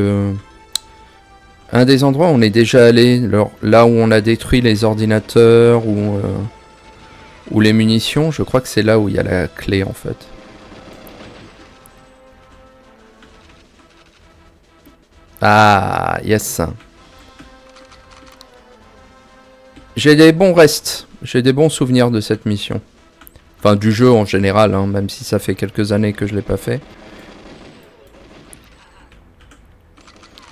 Speaker 1: un des endroits où on est déjà allé, là où on a détruit les ordinateurs ou les munitions, je crois que c'est là où il y a la clé en fait. Ah, yes. J'ai des bons restes, j'ai des bons souvenirs de cette mission. Enfin, du jeu en général, hein, même si ça fait quelques années que je l'ai pas fait.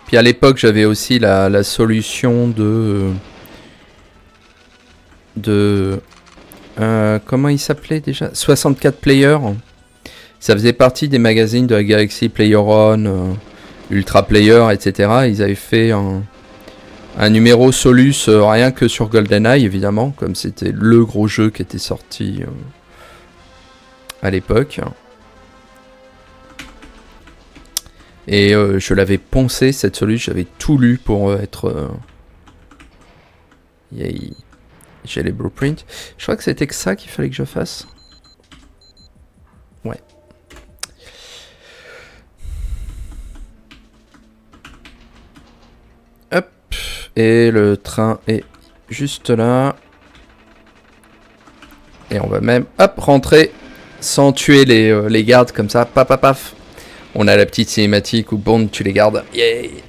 Speaker 1: Puis à l'époque, j'avais aussi la solution de comment il s'appelait déjà, 64 Player. Ça faisait partie des magazines de la Galaxy Player One, Ultra Player, etc. Ils avaient fait un numéro Solus rien que sur GoldenEye, évidemment, comme c'était le gros jeu qui était sorti à l'époque. Et je l'avais poncé, cette Solus, j'avais tout lu pour être... Yay. J'ai les blueprints. Je crois que c'était que ça qu'il fallait que je fasse. Ouais. Hop. Et le train est juste là. Et on va même, hop, rentrer sans tuer les gardes comme ça. Paf, paf, paf. On a la petite cinématique où Bond tue les gardes. Yay.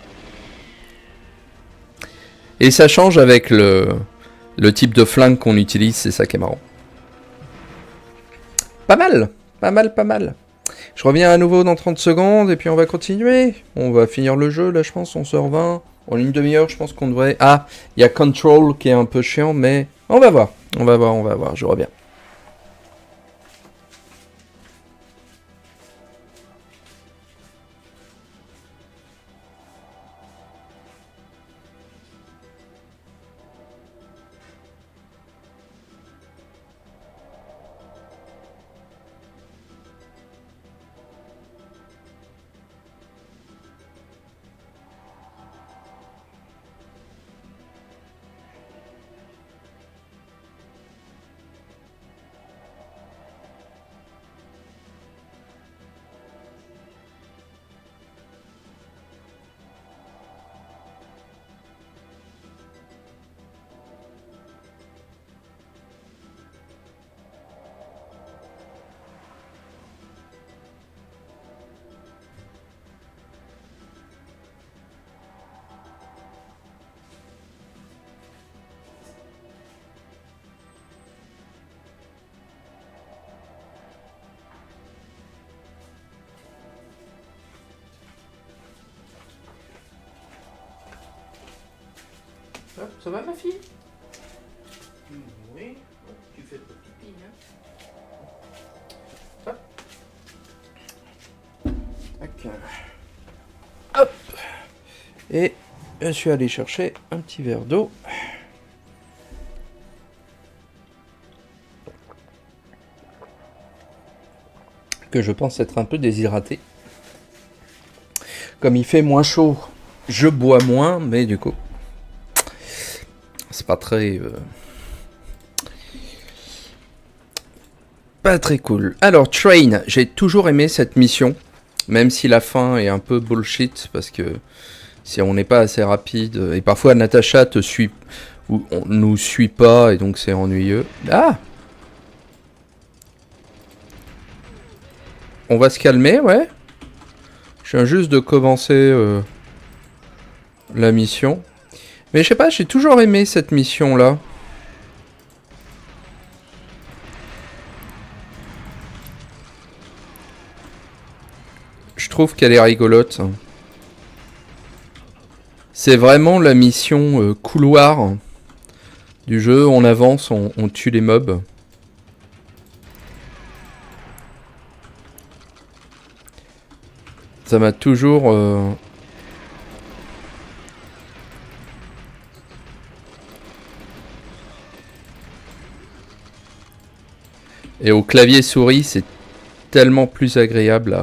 Speaker 1: Et ça change avec le type de flingue qu'on utilise, c'est ça qui est marrant. Pas mal, pas mal, pas mal. Je reviens à nouveau dans 30 secondes et puis on va continuer. On va finir le jeu, là je pense, 11h20. En une demi-heure, je pense qu'on devrait... Ah, il y a Control qui est un peu chiant, mais on va voir. On va voir, on va voir, je reviens. Ça va ma fille? Oui, tu fais pas pipi, hein? Hop. Hop. Et je suis allé chercher un petit verre d'eau. Que je pense être un peu déshydraté. Comme il fait moins chaud, je bois moins, mais du coup, c'est pas très... pas très cool. Alors, Train, j'ai toujours aimé cette mission, même si la fin est un peu bullshit, parce que si on n'est pas assez rapide, et parfois Natacha te suit, ou on nous suit pas, et donc c'est ennuyeux. Ah! On va se calmer, ouais. Je viens juste de commencer la mission. Mais je sais pas, j'ai toujours aimé cette mission-là. Je trouve qu'elle est rigolote. C'est vraiment la mission couloir du jeu. On avance, on tue les mobs. Ça m'a toujours... Et au clavier souris, c'est tellement plus agréable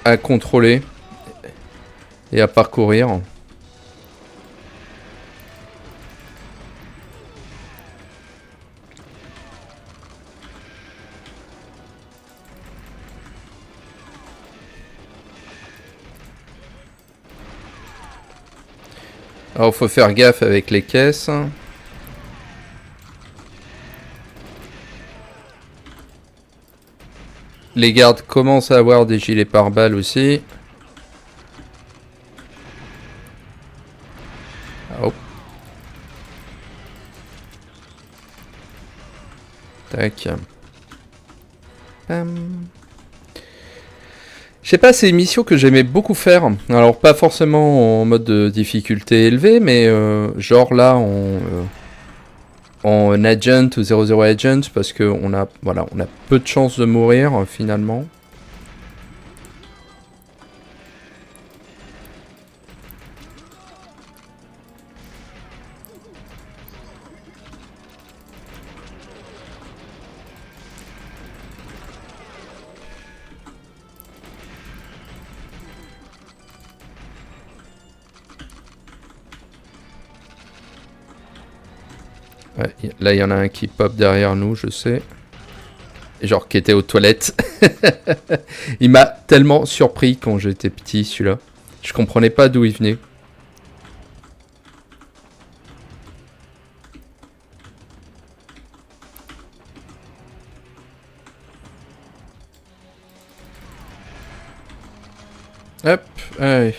Speaker 1: à contrôler et à parcourir. Alors, faut faire gaffe avec les caisses. Les gardes commencent à avoir des gilets pare-balles aussi. Oh. Tac. Pam. Je sais pas, c'est une mission que j'aimais beaucoup faire. Alors, pas forcément en mode de difficulté élevée, mais genre là, en agent ou 00 agent, parce qu'on a, voilà, on a peu de chances de mourir finalement. Ouais, là, il y en a un qui pop derrière nous, je sais. Genre qui était aux toilettes. Il m'a tellement surpris quand j'étais petit, celui-là. Je comprenais pas d'où il venait. Hop, allez.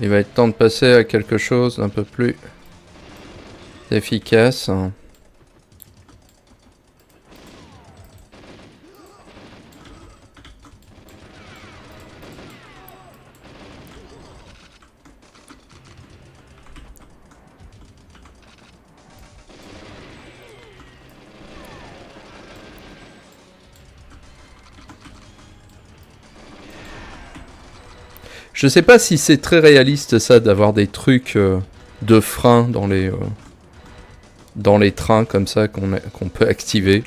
Speaker 1: Il va être temps de passer à quelque chose d'un peu plus efficace. Je sais pas si c'est très réaliste ça d'avoir des trucs de frein dans les trains comme ça qu'on peut activer.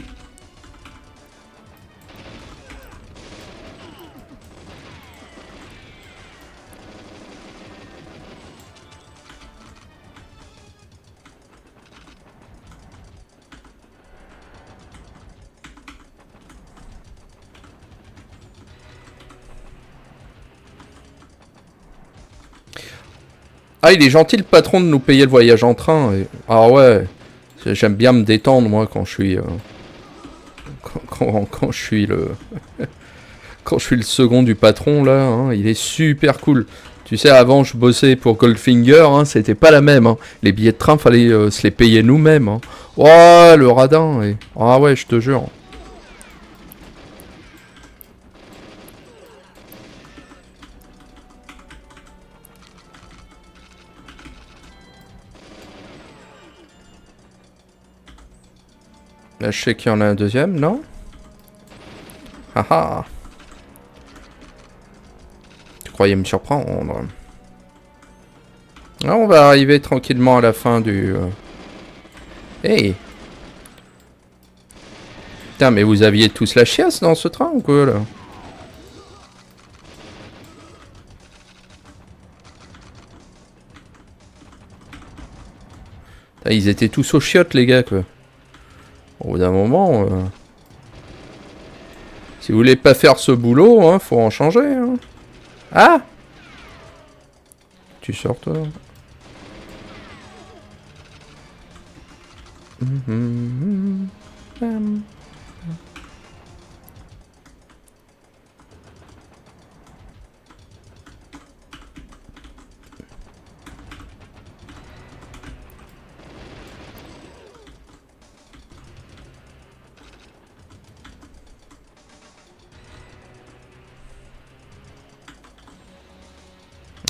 Speaker 1: Ah, il est gentil le patron de nous payer le voyage en train. Ah ouais, j'aime bien me détendre moi quand je suis quand je suis le quand je suis le second du patron là. Hein, il est super cool. Tu sais, avant je bossais pour Goldfinger, hein, c'était pas la même. Hein. Les billets de train, fallait se les payer nous-mêmes. Hein. Oh, le radin. Ah ouais, je te jure. Là, je sais qu'il y en a un deuxième, non? Haha. croyais me surprendre. Ah, on va arriver tranquillement à la fin du... Hey! Putain, mais vous aviez tous la chiasse dans ce train ou quoi, là? Putain, ils étaient tous aux chiottes, les gars, quoi. Au bout d'un moment... Si vous voulez pas faire ce boulot, hein, faut en changer, hein. Ah! Tu sors, toi?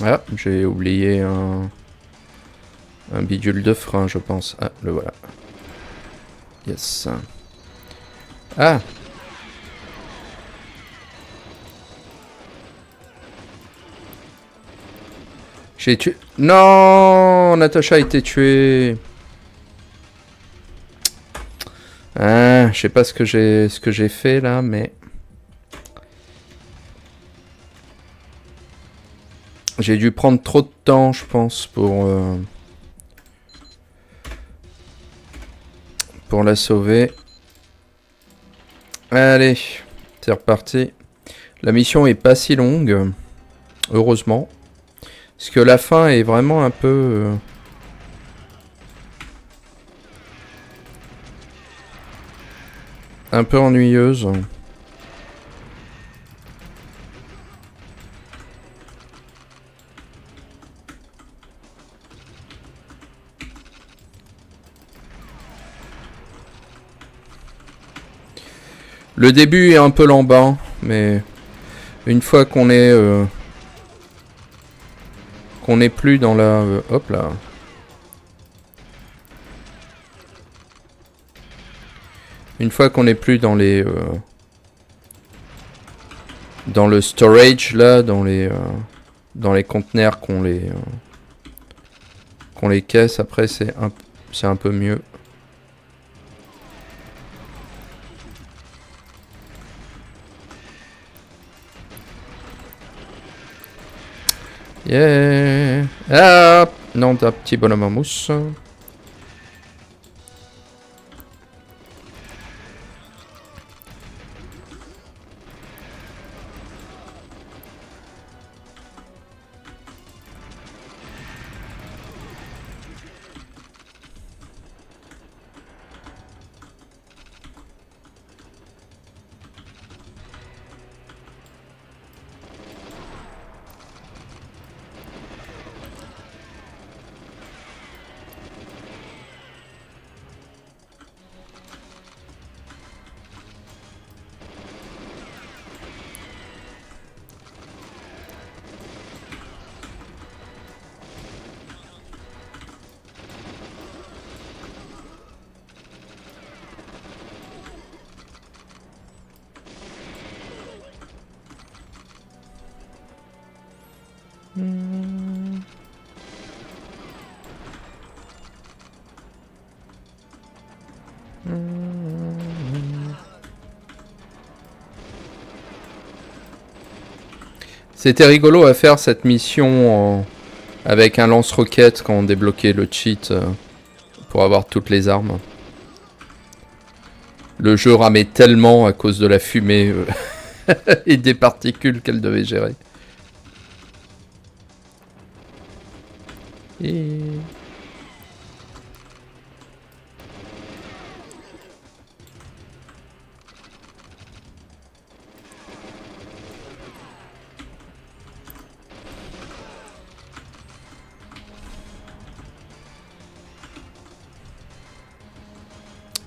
Speaker 1: Ah, j'ai oublié un bidule de frein, je pense. Ah, le voilà. Yes. Ah! J'ai tué... Non! Natacha a été tuée. Ah, je sais pas ce que j'ai fait là, mais... J'ai dû prendre trop de temps, je pense, pour la sauver. Allez, c'est reparti. La mission est pas si longue, heureusement. Parce que la fin est vraiment un peu... un peu ennuyeuse. Le début est un peu lambin, mais une fois qu'on est plus dans la hop là. Une fois qu'on est plus dans les dans le storage là, dans les conteneurs qu'on les caisse, après c'est un peu mieux. Yeah. Ah non, d'un petit bonhomme en mousse. C'était rigolo à faire cette mission avec un lance-roquette quand on débloquait le cheat pour avoir toutes les armes. Le jeu ramait tellement à cause de la fumée et des particules qu'elle devait gérer. Et...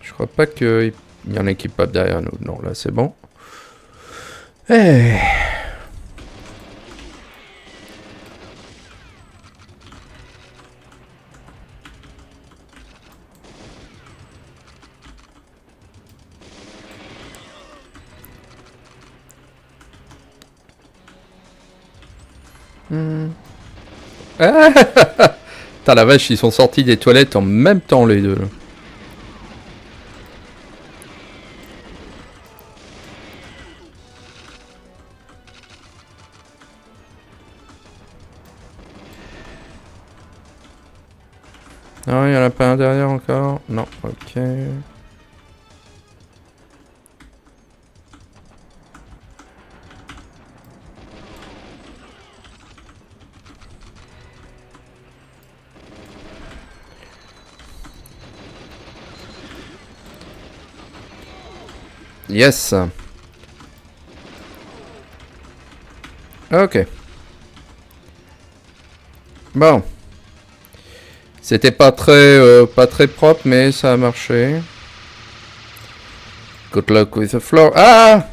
Speaker 1: Je crois pas qu'il y en ait qui papent derrière nous. Non, là c'est bon. Hey. Ah putain la vache, ils sont sortis des toilettes en même temps les deux. Non, il y en a pas un derrière encore. Non, ok. Yes. Ok. Bon. C'était pas très propre, mais ça a marché. Good luck with the floor. Ah!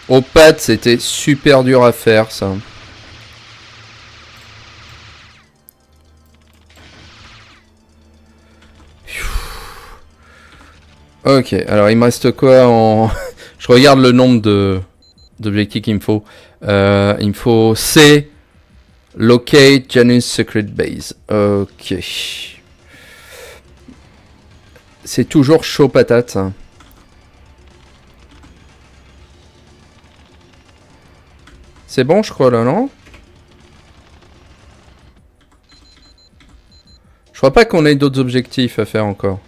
Speaker 1: Au pad, c'était super dur à faire, ça. Ok, alors il me reste quoi en... Je regarde le nombre d'objectifs qu'il me faut. Il me faut C, Locate Janus Secret Base. Ok. C'est toujours chaud patate. Hein. C'est bon, je crois, là, non? Je crois pas qu'on ait d'autres objectifs à faire encore.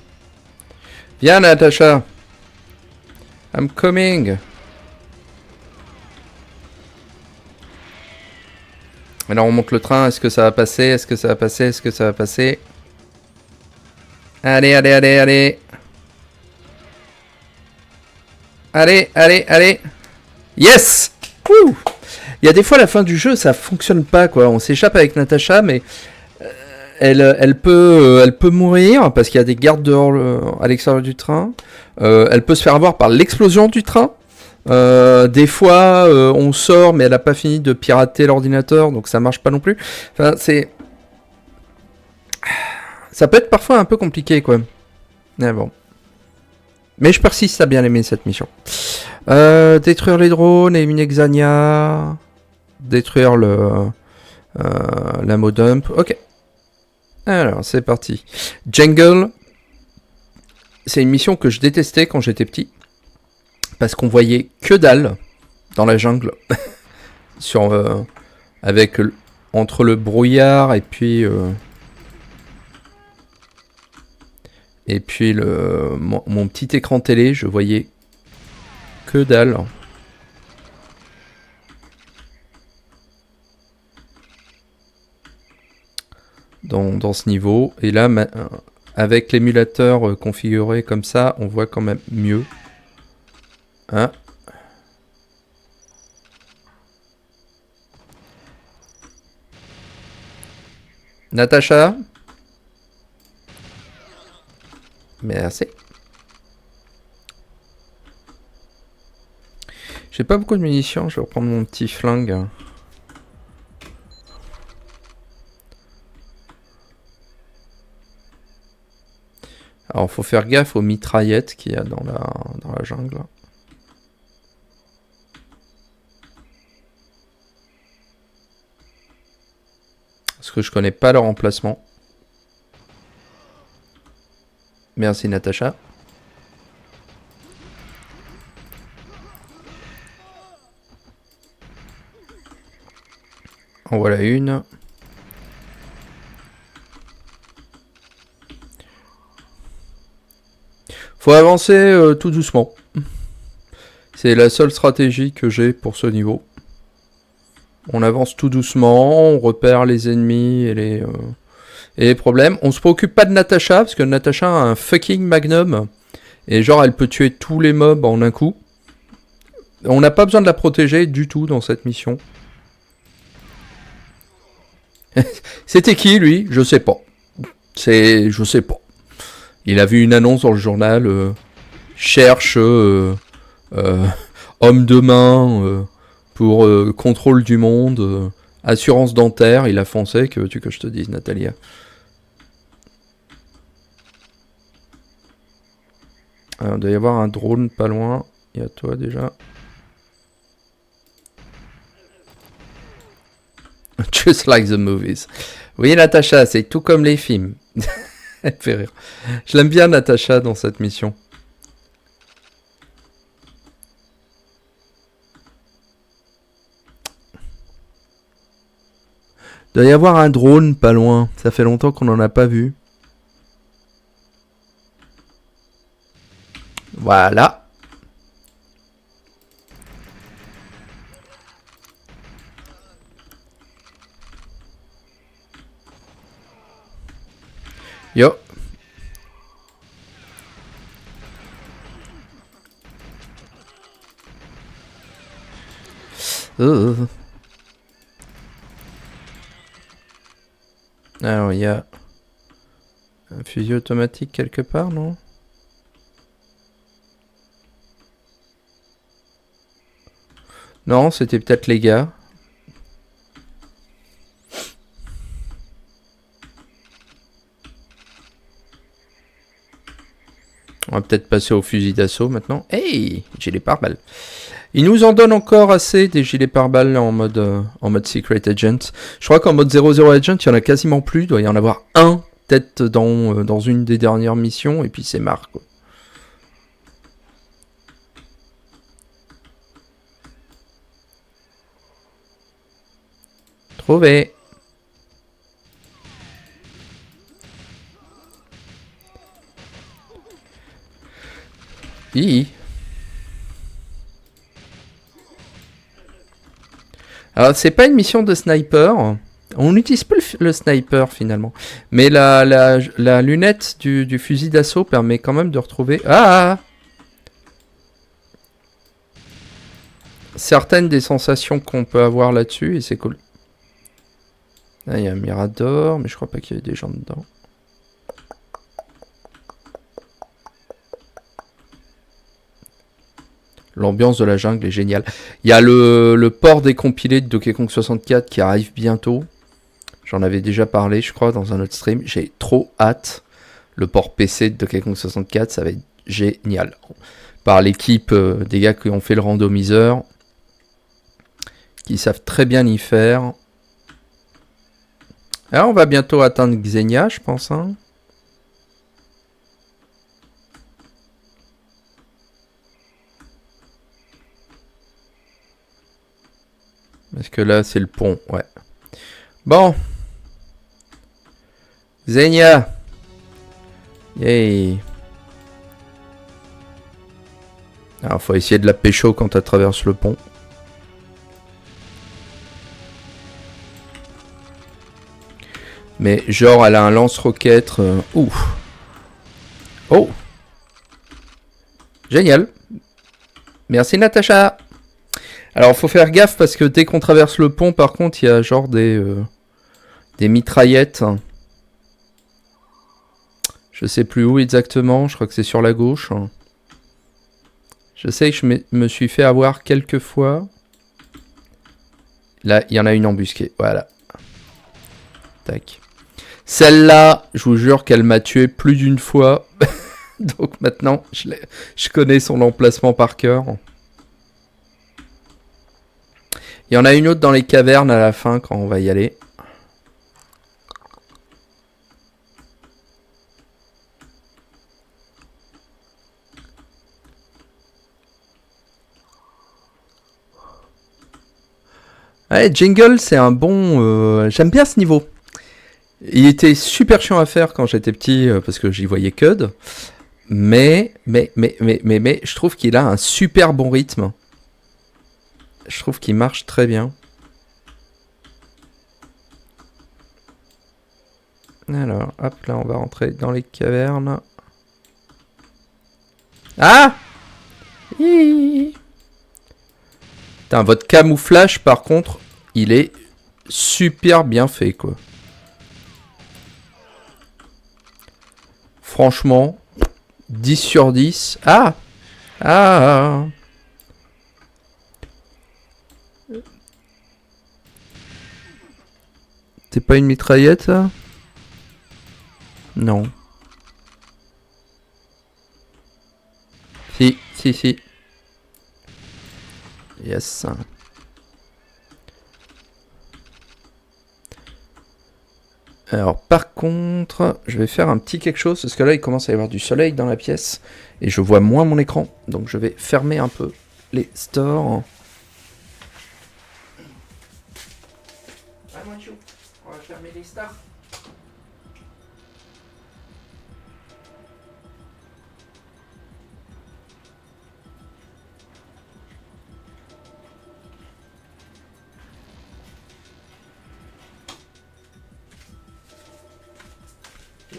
Speaker 1: Viens, Natacha. I'm coming. Alors, on monte le train. Est-ce que ça va passer? Est-ce que ça va passer? Est-ce que ça va passer? Allez, allez, allez, allez. Allez, allez, allez. Yes! Ouh! Il y a des fois, à la fin du jeu, ça fonctionne pas, quoi. On s'échappe avec Natacha, mais elle peut mourir parce qu'il y a des gardes dehors à l'extérieur du train. Elle peut se faire avoir par l'explosion du train. Des fois, on sort, mais elle a pas fini de pirater l'ordinateur, donc ça marche pas non plus. Enfin, ça peut être parfois un peu compliqué, quoi. Mais bon. Mais je persiste à bien aimer cette mission. Détruire les drones, éliminer Xania. Détruire la modump. Ok. Alors, c'est parti. Jungle. C'est une mission que je détestais quand j'étais petit. Parce qu'on voyait que dalle dans la jungle. Entre le brouillard et puis... mon petit écran télé, je voyais que dalle. Dans ce niveau. Et là, avec l'émulateur configuré comme ça, on voit quand même mieux. Hein? Natacha? Merci. J'ai pas beaucoup de munitions, je vais reprendre mon petit flingue. Alors, faut faire gaffe aux mitraillettes qu'il y a dans la jungle. Parce que je connais pas leur emplacement. Merci Natacha. En voilà une. Faut avancer tout doucement. C'est la seule stratégie que j'ai pour ce niveau. On avance tout doucement, on repère les ennemis et les problèmes. On se préoccupe pas de Natacha, parce que Natacha a un fucking magnum. Et genre, elle peut tuer tous les mobs en un coup. On n'a pas besoin de la protéger du tout dans cette mission. C'était qui, lui? Je sais pas. Je sais pas. Il a vu une annonce dans le journal. Cherche homme de main pour contrôle du monde. Assurance dentaire, il a foncé, que veux-tu que je te dise, Natalia? Alors, il doit y avoir un drone pas loin. Il y a toi déjà. Just like the movies. Oui, Natacha, c'est tout comme les films. Elle fait rire. Je l'aime bien, Natacha, dans cette mission. Il doit y avoir un drone pas loin. Ça fait longtemps qu'on n'en a pas vu. Voilà. Yo. Alors, il y a un fusil automatique quelque part, non? Non, c'était peut-être les gars. On va peut-être passer au fusil d'assaut maintenant. Hey, gilet pare-balles. Ils nous en donnent encore assez des gilets pare-balles en mode Secret Agent. Je crois qu'en mode 00 Agent, il y en a quasiment plus. Il doit y en avoir un, peut-être dans une des dernières missions, et puis c'est marre, quoi. Trouvé. Hi. Alors, c'est pas une mission de sniper. On n'utilise pas le sniper finalement. Mais la lunette du fusil d'assaut permet quand même de retrouver... Ah! Certaines des sensations qu'on peut avoir là-dessus, et c'est cool. Là, il y a un Mirador, mais je crois pas qu'il y ait des gens dedans. L'ambiance de la jungle est géniale. Il y a le port décompilé de Donkey Kong 64 qui arrive bientôt. J'en avais déjà parlé, je crois, dans un autre stream. J'ai trop hâte. Le port PC de Donkey Kong 64, ça va être génial. Par l'équipe des gars qui ont fait le randomiseur, qui savent très bien y faire. Alors, on va bientôt atteindre Xenia, je pense, hein. Parce que là, c'est le pont, ouais. Bon. Xenia. Yay. Alors, faut essayer de la pécho quand tu traverses le pont. Mais genre, elle a un lance-roquette. Ouf. Oh. Génial. Merci, Natacha. Alors, faut faire gaffe parce que dès qu'on traverse le pont, par contre, il y a genre des mitraillettes. Je sais plus où exactement. Je crois que c'est sur la gauche. Je sais que je me suis fait avoir quelques fois. Là, il y en a une embusquée. Voilà. Tac. Celle-là, je vous jure qu'elle m'a tué plus d'une fois. Donc maintenant, je connais son emplacement par cœur. Il y en a une autre dans les cavernes à la fin quand on va y aller. Ouais, Jingle, c'est un bon... J'aime bien ce niveau. Il était super chiant à faire quand j'étais petit parce que j'y voyais Cud. Mais, je trouve qu'il a un super bon rythme. Je trouve qu'il marche très bien. Alors, hop, là, on va rentrer dans les cavernes. Ah! Putain, votre camouflage, par contre, il est super bien fait, quoi. Franchement, 10 sur 10. Ah! Ah! C'est pas une mitraillette, ça? Non. Si, si, si. Yes. Alors par contre, je vais faire un petit quelque chose, parce que là il commence à y avoir du soleil dans la pièce, et je vois moins mon écran, donc je vais fermer un peu les stores. On va fermer les stores.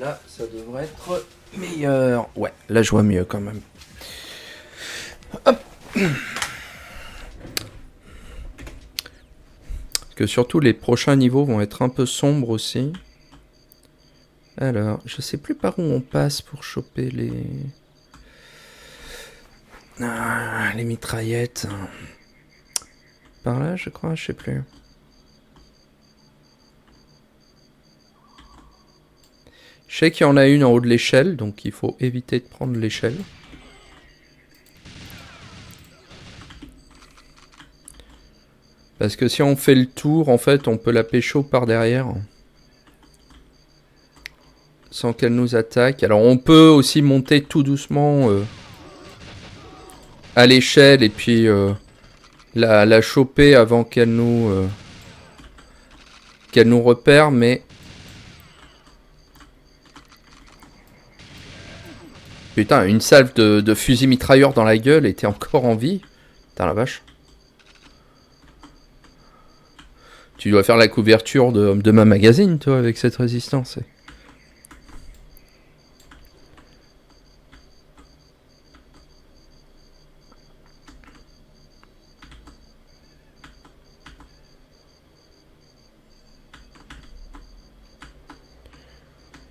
Speaker 1: Là, ça devrait être meilleur. Ouais, là, je vois mieux quand même. Hop. Que surtout, les prochains niveaux vont être un peu sombres aussi. Alors, je sais plus par où on passe pour choper les mitraillettes. Par là, je crois, je sais plus. Je sais qu'il y en a une en haut de l'échelle, donc il faut éviter de prendre l'échelle. Parce que si on fait le tour, en fait, on peut la pécho par derrière. Sans qu'elle nous attaque. Alors on peut aussi monter tout doucement à l'échelle et puis la choper avant qu'elle nous repère, mais... Putain, une salve de fusil mitrailleur dans la gueule était encore en vie. Putain la vache. Tu dois faire la couverture de ma magazine, toi, avec cette résistance.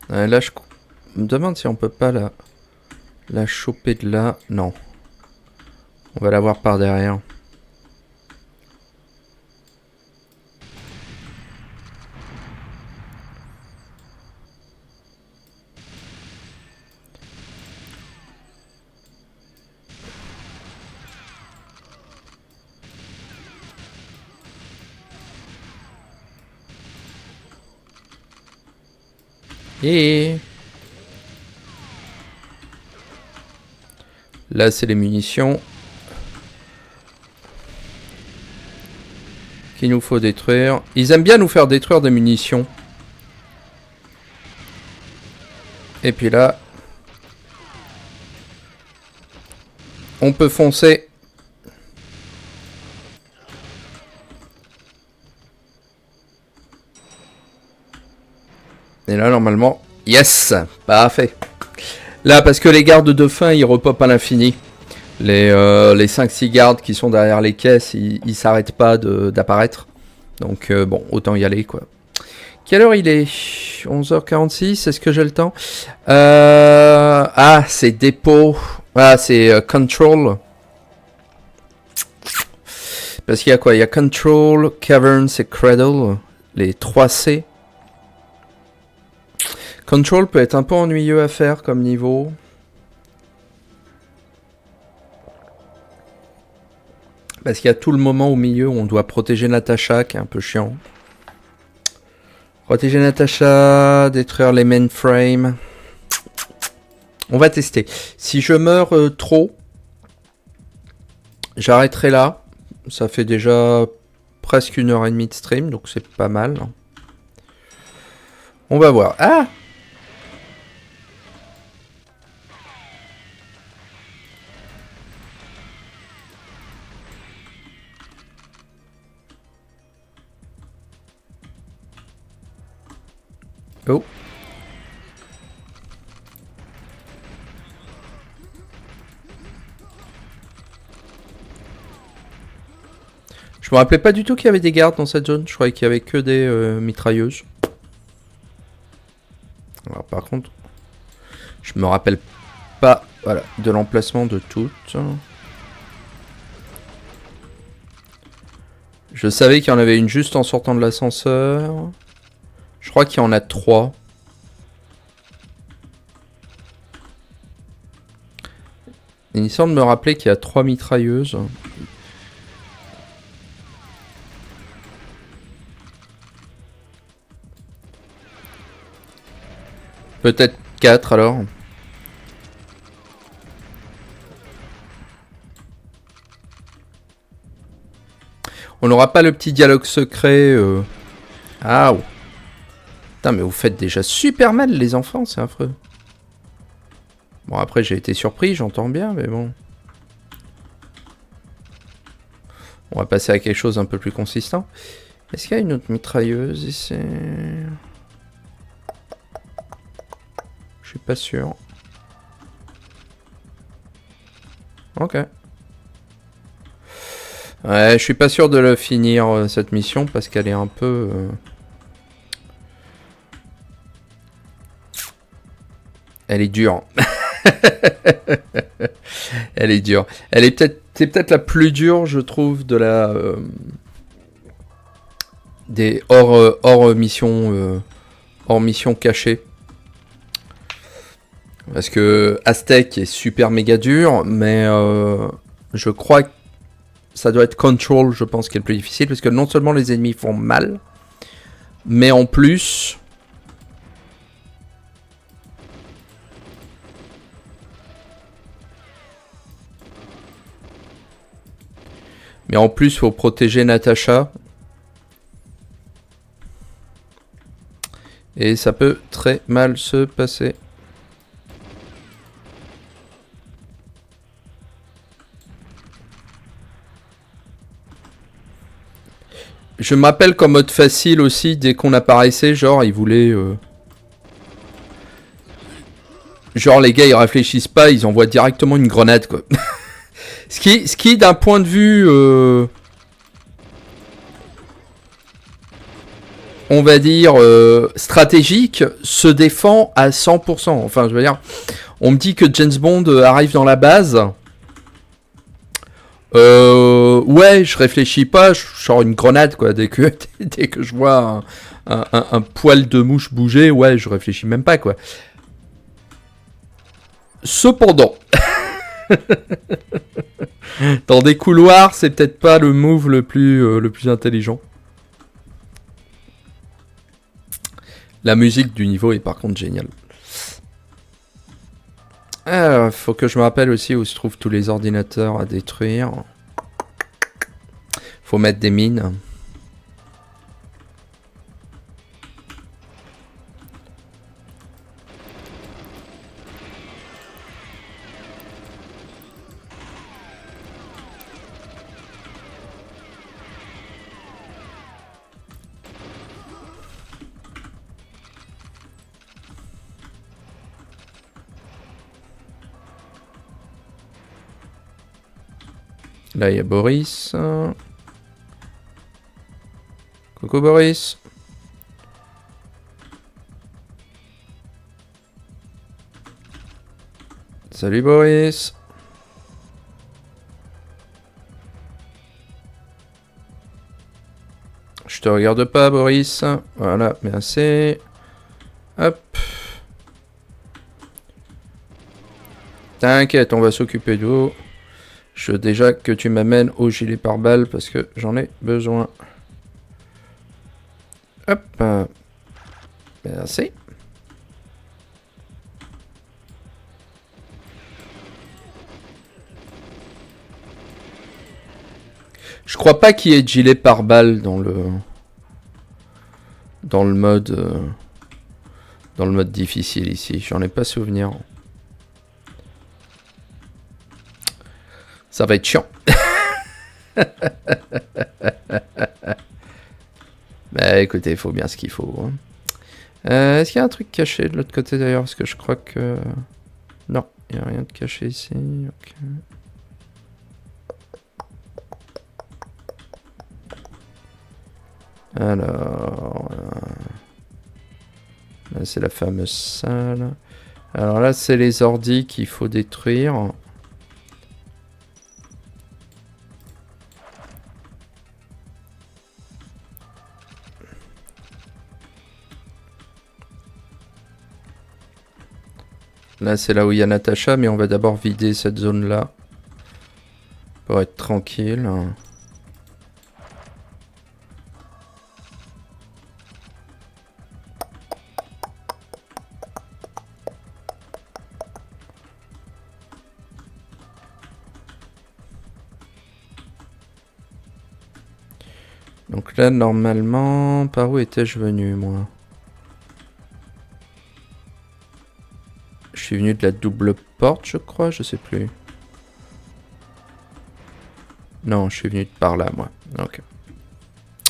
Speaker 1: Là, je me demande si on peut pas la choper de là. Non. On va la voir par derrière. Et là, c'est les munitions qu'il nous faut détruire. Ils aiment bien nous faire détruire des munitions. Et puis là, on peut foncer. Et là, normalement, yes, parfait. Là, parce que les gardes de fin, ils repopent à l'infini. Les 5-6 gardes qui sont derrière les caisses, ils s'arrêtent pas d'apparaître. Donc, bon, autant y aller, quoi. Quelle heure il est? 11h46, est-ce que j'ai le temps? Ah, c'est dépôt. Ah, c'est control. Parce qu'il y a quoi? Il y a control, caverns et cradle. Les 3 C. Control peut être un peu ennuyeux à faire comme niveau. Parce qu'il y a tout le moment au milieu où on doit protéger Natasha, qui est un peu chiant. Protéger Natasha, détruire les mainframes. On va tester. Si je meurs trop, j'arrêterai là. Ça fait déjà presque 1h30 de stream, donc c'est pas mal. On va voir. Ah! Oh. Je me rappelais pas du tout qu'il y avait des gardes dans cette zone. Je croyais qu'il y avait que des mitrailleuses. Alors, par contre, je me rappelle pas, voilà, de l'emplacement de toutes. Je savais qu'il y en avait une juste en sortant de l'ascenseur. Je crois qu'il y en a 3. Il semble me rappeler qu'il y a 3 mitrailleuses. Peut-être 4 alors. On n'aura pas le petit dialogue secret. Ah ouais. Putain, mais vous faites déjà super mal les enfants, c'est affreux. Bon, après j'ai été surpris, j'entends bien, mais bon. On va passer à quelque chose un peu plus consistant. Est-ce qu'il y a une autre mitrailleuse ici? Je suis pas sûr. Ok. Ouais, je suis pas sûr de le finir cette mission parce qu'elle est un peu... Elle est dure. Elle est dure. Elle est peut-être... C'est peut-être la plus dure, je trouve, de la... des hors mission cachée. Parce que Aztec est super méga dur, mais je crois que ça doit être Control, je pense, qui est le plus difficile, parce que non seulement les ennemis font mal, mais en plus... il faut protéger Natasha. Et ça peut très mal se passer. Je me rappelle qu'en mode facile aussi, dès qu'on apparaissait, genre, ils voulaient... Genre, les gars, ils réfléchissent pas, ils envoient directement une grenade, quoi. ce qui d'un point de vue... on va dire, stratégique, se défend à 100%. Enfin, je veux dire, on me dit que James Bond arrive dans la base... ouais, je réfléchis pas, je sors une grenade quoi. Dès que je vois un poil de mouche bouger, ouais, je réfléchis même pas quoi. Cependant, dans des couloirs, c'est peut-être pas le move le plus intelligent. La musique du niveau est par contre géniale. Faut que je me rappelle aussi où se trouvent tous les ordinateurs à détruire. Faut mettre des mines. Là, il y a Boris. Coucou Boris. Salut Boris. Je te regarde pas Boris. Voilà, merci. Hop. T'inquiète, on va s'occuper de vous. Je veux déjà que tu m'amènes au gilet pare-balles parce que j'en ai besoin. Hop. Merci. Je crois pas qu'il y ait de gilet pare-balles dans le mode difficile ici. J'en ai pas souvenir. Ça va être chiant. Bah écoutez, il faut bien ce qu'il faut. Hein. Est-ce qu'il y a un truc caché de l'autre côté d'ailleurs? Parce que je crois que... Non, il n'y a rien de caché ici. Ok. Alors... Là, c'est la fameuse salle. Alors là, c'est les ordis qu'il faut détruire. Là, c'est là où il y a Natacha, mais on va d'abord vider cette zone-là. Pour être tranquille. Donc là, normalement, par où étais-je venu, moi? Je suis venu de la double porte, je crois, je sais plus. Non, je suis venu de par là, moi. Ok.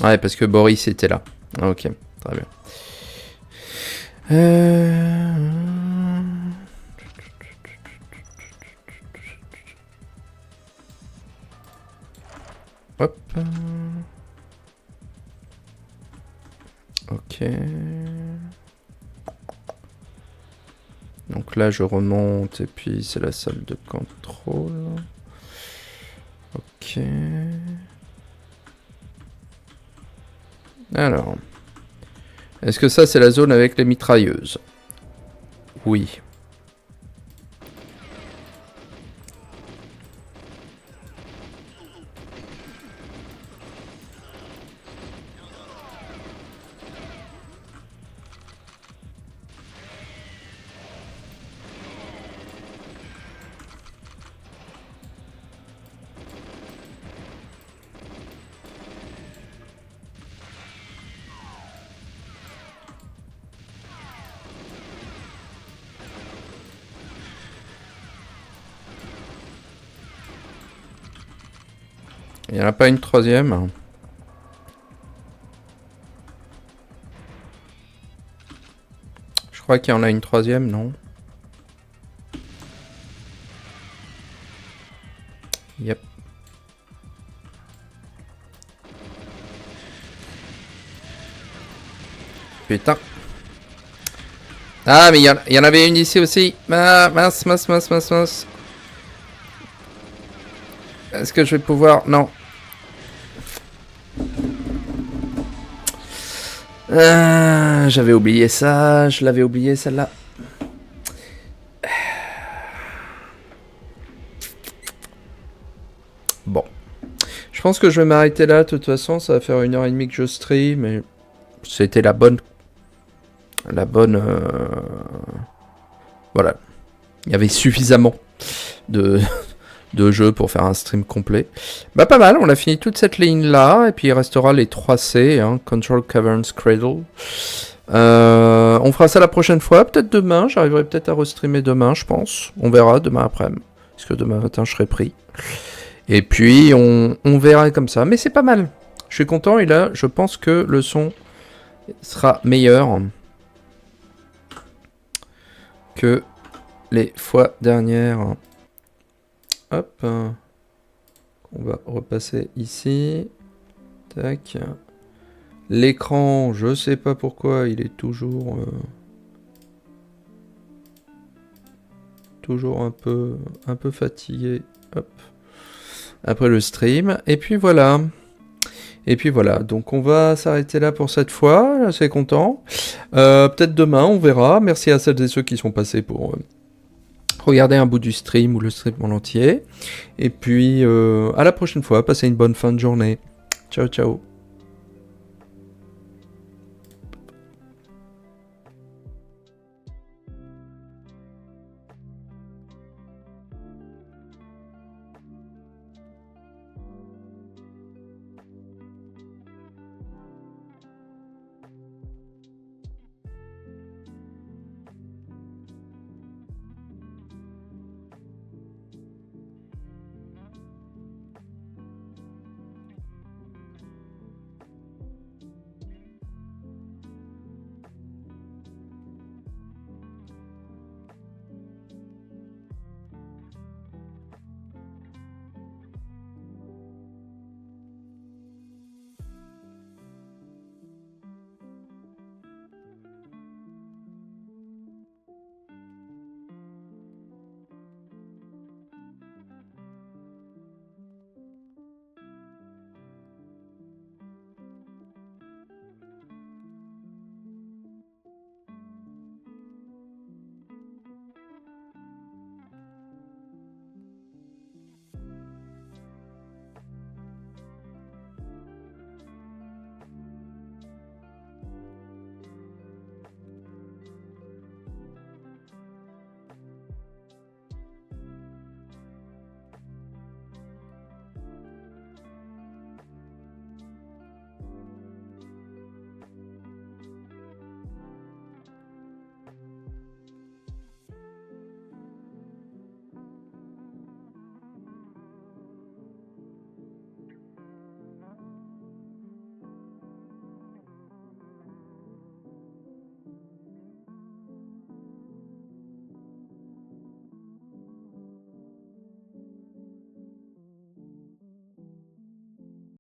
Speaker 1: Ouais, parce que Boris était là. Ok, très bien. Hop. Ok. Donc là, je remonte et puis c'est la salle de contrôle. Ok. Alors. Est-ce que ça, c'est la zone avec les mitrailleuses? Oui. Il n'y en a pas une troisième? Je crois qu'il y en a une troisième, non? Yep. Putain. Ah, mais il y en avait une ici aussi. Ah, mince, mince, mince, mince, mince. Est-ce que je vais pouvoir... Non. J'avais oublié ça, je l'avais oublié celle-là. Bon. Je pense que je vais m'arrêter là, de toute façon, ça va faire 1h30 que je stream, et c'était la bonne... Voilà. Il y avait suffisamment de jeux pour faire un stream complet. Bah pas mal, on a fini toute cette ligne-là, et puis il restera les 3C, hein, Control Caverns Cradle. On fera ça la prochaine fois, peut-être demain, j'arriverai peut-être à restreamer demain, je pense. On verra demain après-midi, parce que demain matin je serai pris. Et puis on verra comme ça, mais c'est pas mal. Je suis content, et là je pense que le son sera meilleur que les fois dernières. Hop. On va repasser ici. Tac. L'écran, je sais pas pourquoi, il est toujours... toujours un peu fatigué. Hop. Après le stream. Et puis voilà. Donc on va s'arrêter là pour cette fois. Assez content. Peut-être demain, on verra. Merci à celles et ceux qui sont passés pour... regarder un bout du stream ou le stream en entier. Et puis, à la prochaine fois. Passez une bonne fin de journée. Ciao, ciao.